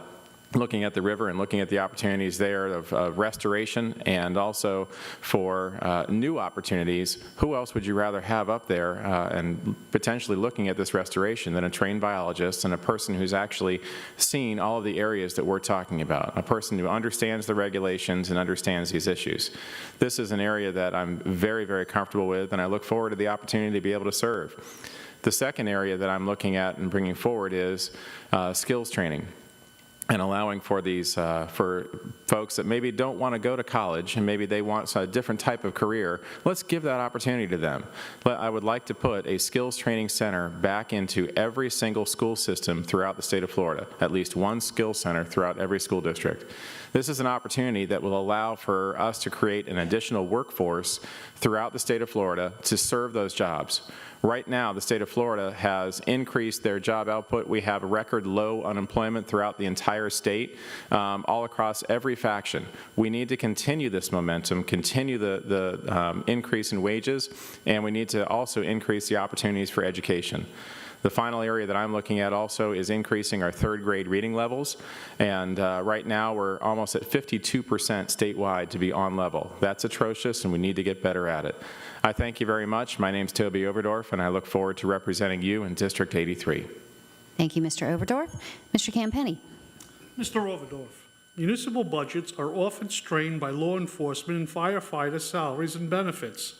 looking at the river and looking at the opportunities there of restoration, and also for new opportunities, who else would you rather have up there and potentially looking at this restoration than a trained biologist and a person who's actually seen all of the areas that we're talking about, a person who understands the regulations and understands these issues. This is an area that I'm very, very comfortable with, and I look forward to the opportunity to be able to serve. The second area that I'm looking at and bringing forward is skills training, and allowing for these, for folks that maybe don't want to go to college and maybe they want a different type of career, let's give that opportunity to them. But I would like to put a skills training center back into every single school system throughout the state of Florida, at least one skills center throughout every school district. This is an opportunity that will allow for us to create an additional workforce throughout the state of Florida to serve those jobs. Right now, the state of Florida has increased their job output. We have record low unemployment throughout the entire state, all across every faction. We need to continue this momentum, continue the increase in wages, and we need to also increase the opportunities for education. The final area that I'm looking at also is increasing our third grade reading levels, and right now we're almost at 52% statewide to be on level. That's atrocious, and we need to get better at it. I thank you very much. My name's Toby Overdorf, and I look forward to representing you in District 83. Thank you, Mr. Overdorf. Mr. Campenny. Mr. Overdorf, municipal budgets are often strained by law enforcement and firefighter salaries and benefits,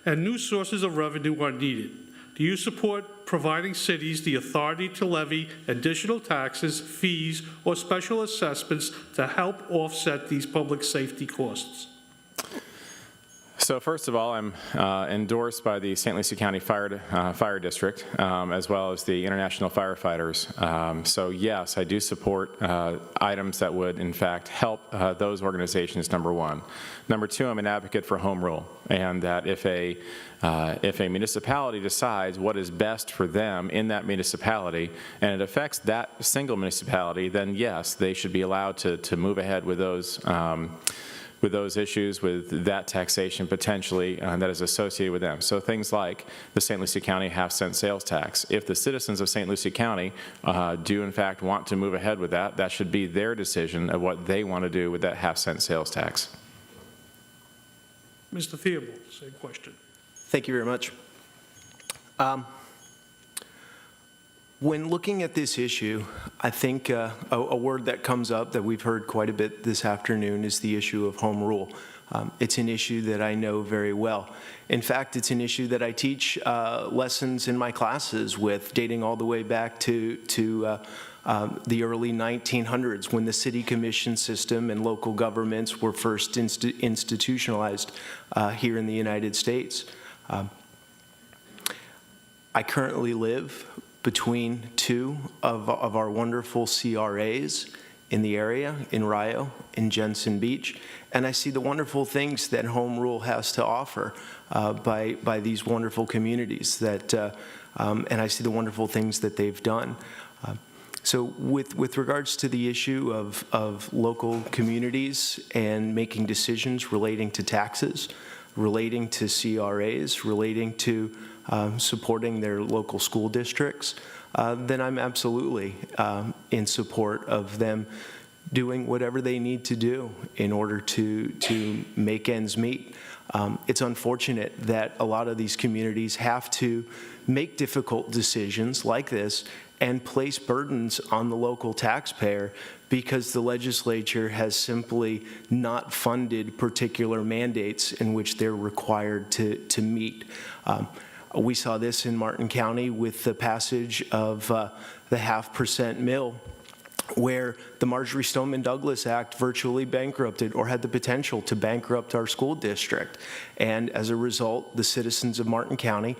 and new sources of revenue are needed. Do you support providing cities the authority to levy additional taxes, fees, or special assessments to help offset these public safety costs? So first of all, I'm endorsed by the St. Lucie County Fire District, as well as the International Firefighters. So yes, I do support items that would, in fact, help those organizations, number one. Number two, I'm an advocate for home rule, and that if a municipality decides what is best for them in that municipality, and it affects that single municipality, then yes, they should be allowed to move ahead with those with those issues, with that taxation potentially that is associated with them. So things like the St. Lucie County half-cent sales tax. If the citizens of St. Lucie County do in fact want to move ahead with that, that should be their decision of what they want to do with that half-cent sales tax. Mr. Theobald, same question. Thank you very much. When looking at this issue, I think a word that comes up that we've heard quite a bit this afternoon is the issue of home rule. It's an issue that I know very well. In fact, it's an issue that I teach lessons in my classes with, dating all the way back to the early 1900s, when the city commission system and local governments were first institutionalized here in the United States. I currently live between two of our wonderful CRAs in the area, in Rio, in Jensen Beach, and I see the wonderful things that home rule has to offer by these wonderful communities that, and I see the wonderful things that they've done. So with regards to the issue of local communities and making decisions relating to taxes, relating to CRAs, relating to supporting their local school districts, then I'm absolutely in support of them doing whatever they need to do in order to make ends meet. It's unfortunate that a lot of these communities have to make difficult decisions like this and place burdens on the local taxpayer because the legislature has simply not funded particular mandates in which they're required to meet. We saw this in Martin County with the passage of the 0.5% mill, where the Marjorie Stoneman Douglas Act virtually bankrupted or had the potential to bankrupt our school district. And as a result, the citizens of Martin County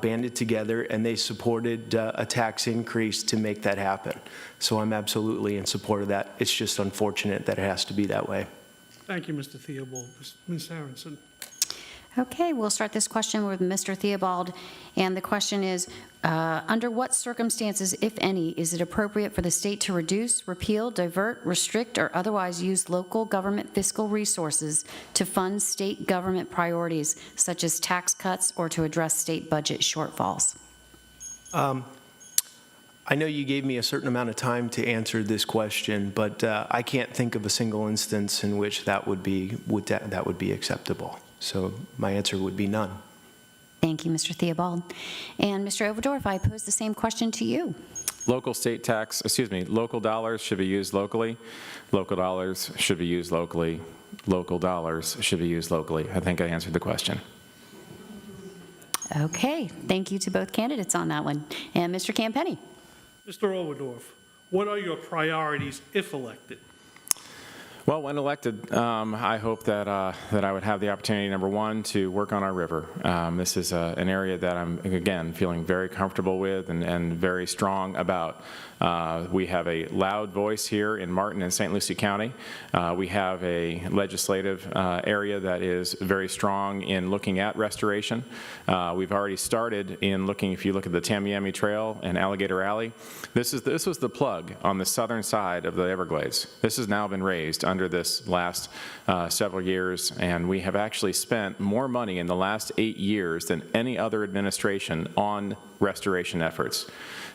banded together and they supported a tax increase to make that happen. So I'm absolutely in support of that. It's just unfortunate that it has to be that way. Thank you, Mr. Theobald. Ms. Aronson. Okay, we'll start this question with Mr. Theobald, and the question is, under what circumstances, if any, is it appropriate for the state to reduce, repeal, divert, restrict, or otherwise use local government fiscal resources to fund state government priorities, such as tax cuts or to address state budget shortfalls? I know you gave me a certain amount of time to answer this question, but I can't think of a single instance in which that would be acceptable. So my answer would be none. Thank you, Mr. Theobald. And Mr. Overdorf, I pose the same question to you. Local dollars should be used locally. Local dollars should be used locally. Local dollars should be used locally. I think I answered the question. Okay, thank you to both candidates on that one. And Mr. Campenny. Mr. Overdorf, what are your priorities if elected? Well, when elected, I hope that I would have the opportunity, number one, to work on our river. This is an area that I'm, again, feeling very comfortable with and very strong about. We have a loud voice here in Martin and St. Lucie County. We have a legislative area that is very strong in looking at restoration. We've already started in looking, if you look at the Tamiami Trail and Alligator Alley, this was the plug on the southern side of the Everglades. This has now been raised under this last several years, and we have actually spent more money in the last 8 years than any other administration on restoration efforts.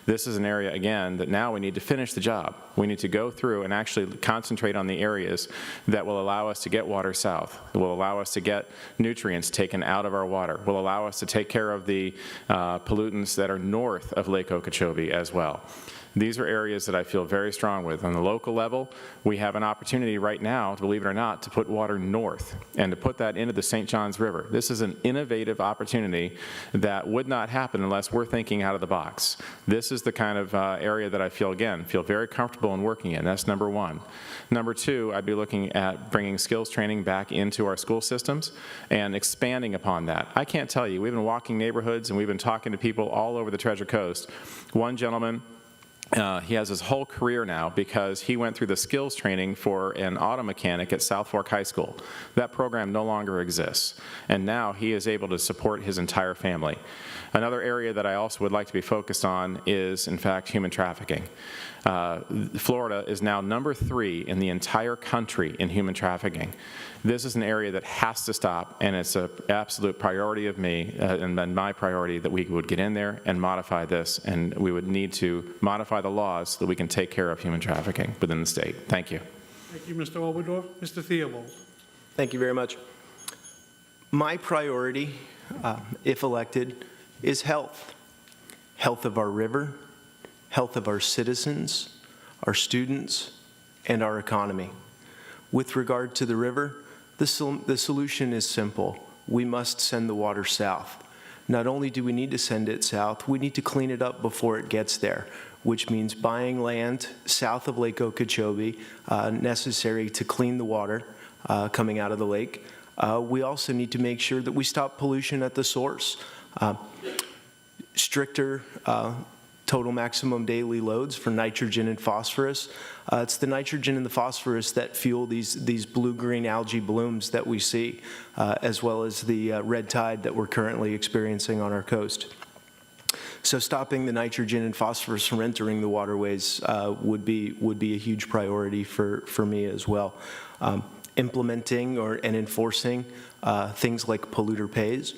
This is an area, again, that now we need to finish the job. We need to go through and actually concentrate on the areas that will allow us to get water south, will allow us to get nutrients taken out of our water, will allow us to take care of the pollutants that are north of Lake Okeechobee as well. These are areas that I feel very strong with. On the local level, we have an opportunity right now, believe it or not, to put water north and to put that into the St. Johns River. This is an innovative opportunity that would not happen unless we're thinking out of the box. This is the kind of area that I feel very comfortable in working in. That's number one. Number two, I'd be looking at bringing skills training back into our school systems and expanding upon that. I can't tell you, we've been walking neighborhoods and we've been talking to people all over the Treasure Coast. One gentleman He has his whole career now because he went through the skills training for an auto mechanic at South Fork High School. That program no longer exists, and now he is able to support his entire family. Another area that I also would like to be focused on is, in fact, human trafficking. Florida is now number 3 in the entire country in human trafficking. This is an area that has to stop, and it's an absolute priority of me and my priority that we would get in there and modify this, and we would need to modify the laws so that we can take care of human trafficking within the state. Thank you. Thank you, Mr. Oberdorf. Mr. Theobald. Thank you very much. My priority, if elected, is health. Health of our river, health of our citizens, our students, and our economy. With regard to the river, the solution is simple. We must send the water south. Not only do we need to send it south, we need to clean it up before it gets there, which means buying land south of Lake Okeechobee, necessary to clean the water coming out of the lake. We also need to make sure that we stop pollution at the source. Stricter total maximum daily loads for nitrogen and phosphorus. It's the nitrogen and the phosphorus that fuel these blue-green algae blooms that we see, as well as the red tide that we're currently experiencing on our coast. So stopping the nitrogen and phosphorus from entering the waterways would be a huge priority for me as well. Implementing and enforcing things like polluter pays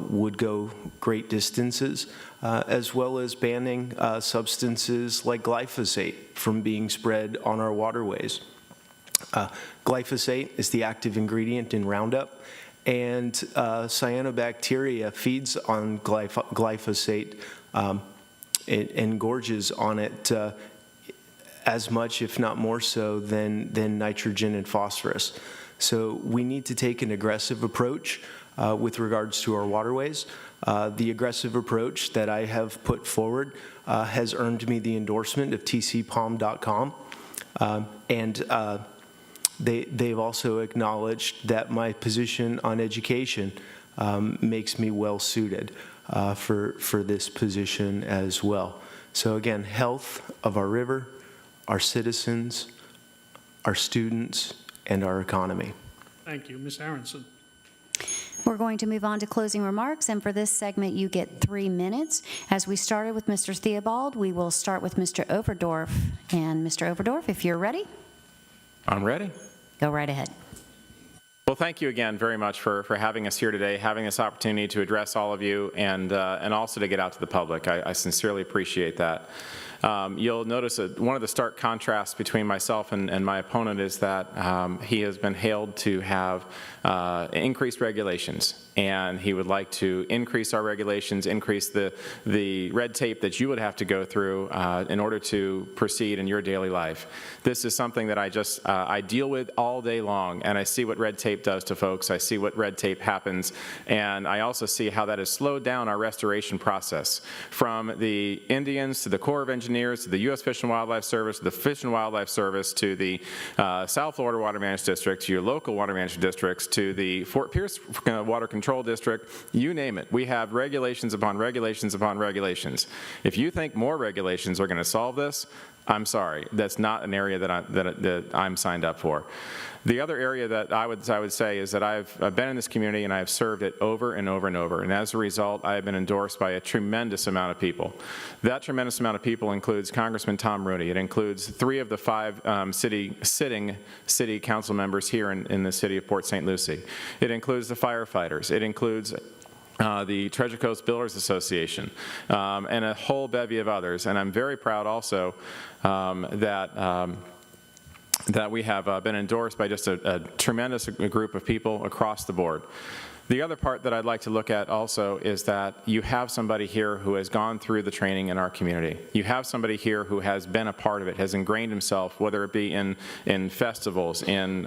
would go great distances, as well as banning substances like glyphosate from being spread on our waterways. Glyphosate is the active ingredient in Roundup, and cyanobacteria feeds on glyphosate and gorges on it as much, if not more so, than nitrogen and phosphorus. So we need to take an aggressive approach with regards to our waterways. The aggressive approach that I have put forward has earned me the endorsement of tcpalm.com, and they've also acknowledged that my position on education makes me well suited for this position as well. So again, health of our river, our citizens, our students, and our economy. Thank you. Ms. Aronson. We're going to move on to closing remarks, and for this segment, you get 3 minutes. As we started with Mr. Theobald, we will start with Mr. Overdorf. And Mr. Overdorf, if you're ready, I'm ready. go right ahead. Well, thank you again very much for having us here today, having this opportunity to address all of you, and also to get out to the public. I sincerely appreciate that. You'll notice that one of the stark contrasts between myself and my opponent is that he has been hailed to have increased regulations, and he would like to increase our regulations, increase the red tape that you would have to go through in order to proceed in your daily life. This is something that I deal with all day long, and I see what red tape does to folks. I see what red tape happens, and I also see how that has slowed down our restoration process, from the Indians to the Corps of Engineers to the U.S. Fish and Wildlife Service, to the Fish and Wildlife Service, to the South Florida Water Management District, to your local water management districts, to the Fort Pierce Water Control District, you name it. We have regulations upon regulations upon regulations. If you think more regulations are going to solve this, I'm sorry. That's not an area that I'm signed up for. The other area that I would say is that I've been in this community and I've served it over and over and over, and as a result, I have been endorsed by a tremendous amount of people. That tremendous amount of people includes Congressman Tom Rooney. It includes 3 of the 5 sitting city council members here in the city of Port St. Lucie. It includes the firefighters. It includes the Treasure Coast Builders Association, and a whole bevy of others. And I'm very proud also that we have been endorsed by just a tremendous group of people across the board. The other part that I'd like to look at also is that you have somebody here who has gone through the training in our community. You have somebody here who has been a part of it, has ingrained himself, whether it be in festivals, in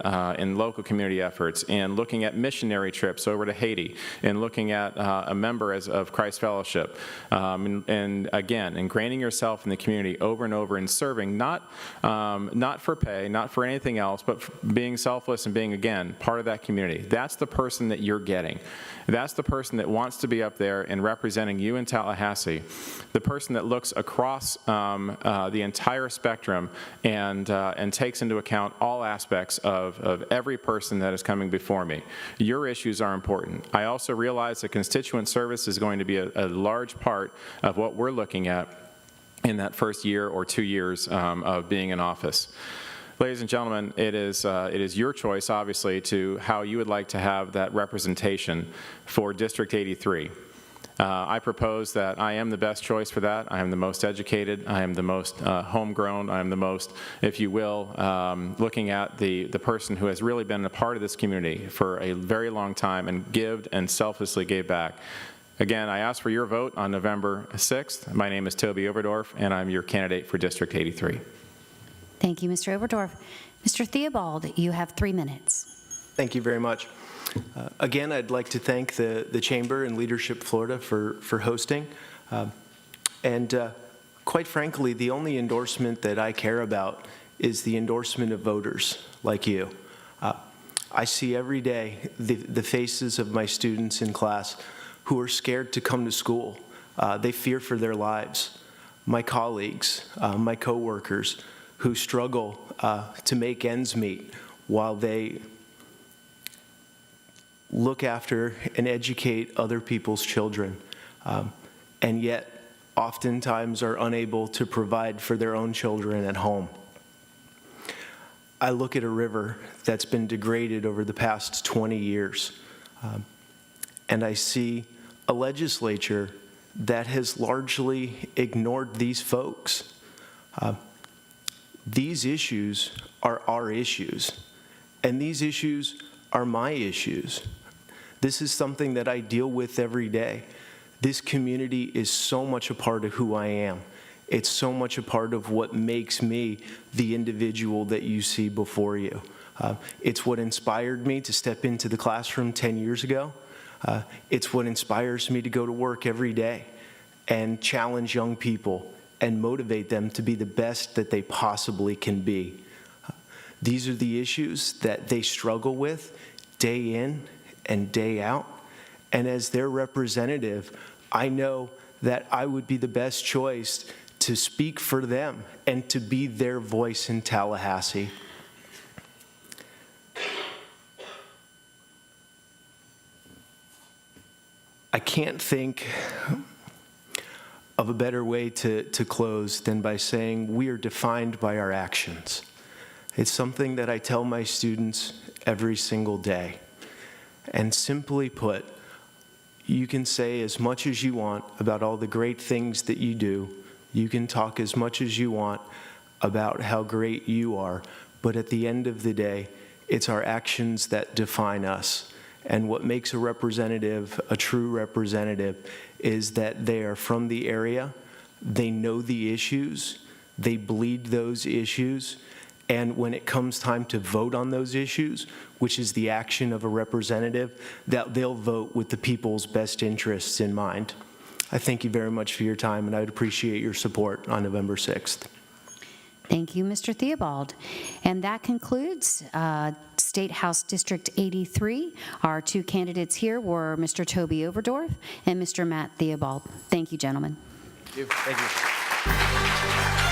local community efforts, in looking at missionary trips over to Haiti, in looking at a member of Christ Fellowship, and again, ingraining yourself in the community over and over and serving, not for pay, not for anything else, but being selfless and being, again, part of that community. That's the person that you're getting. saying. That's the person that wants to be up there and representing you in Tallahassee, the person that looks across the entire spectrum and takes into account all aspects of every person that is coming before me. Your issues are important. I also realize that constituent service is going to be a large part of what we're looking at in that first year or 2 years of being in office. Ladies and gentlemen, it is your choice, obviously, to how you would like to have that representation for District 83. I propose that I am the best choice for that. I am the most educated. I am the most homegrown. I am the most, if you will, looking at the person who has really been a part of this community for a very long time and gave and selflessly gave back. Again, I ask for your vote on November 6th. My name is Toby Oberdorf, and I'm your candidate for District 83. Thank you, Mr. Oberdorf. Mr. Theobald, you have 3 minutes. Thank you very much. Again, I'd like to thank the Chamber and Leadership Florida for hosting. Quite frankly, the only endorsement that I care about is the endorsement of voters like you. I see every day the faces of my students in class who are scared to come to school. They fear for their lives. My colleagues, my coworkers, who struggle to make ends meet while they look after and educate other people's children, and yet oftentimes are unable to provide for their own children at home. I look at a river that's been degraded over the past 20 years, and I see a legislature that has largely ignored these folks. These issues are our issues, and these issues are my issues. This is something that I deal with every day. This community is so much a part of who I am. It's so much a part of what makes me the individual that you see before you. It's what inspired me to step into the classroom 10 years ago. It's what inspires me to go to work every day and challenge young people and motivate them to be the best that they possibly can be. These are the issues that they struggle with day in and day out. And as their representative, I know that I would be the best choice to speak for them and to be their voice in Tallahassee. I can't think of a better way to close than by saying we are defined by our actions. It's something that I tell my students every single day. And simply put, you can say as much as you want about all the great things that you do. You can talk as much as you want about how great you are. But at the end of the day, it's our actions that define us. And what makes a representative a true representative is that they are from the area, they know the issues, they bleed those issues, and when it comes time to vote on those issues, which is the action of a representative, that they'll vote with the people's best interests in mind. I thank you very much for your time, and I would appreciate your support on November 6th. Thank you, Mr. Theobald. And that concludes State House District 83. Our 2 candidates here were Mr. Toby Oberdorf and Mr. Matt Theobald. Thank you, gentlemen. Thank you.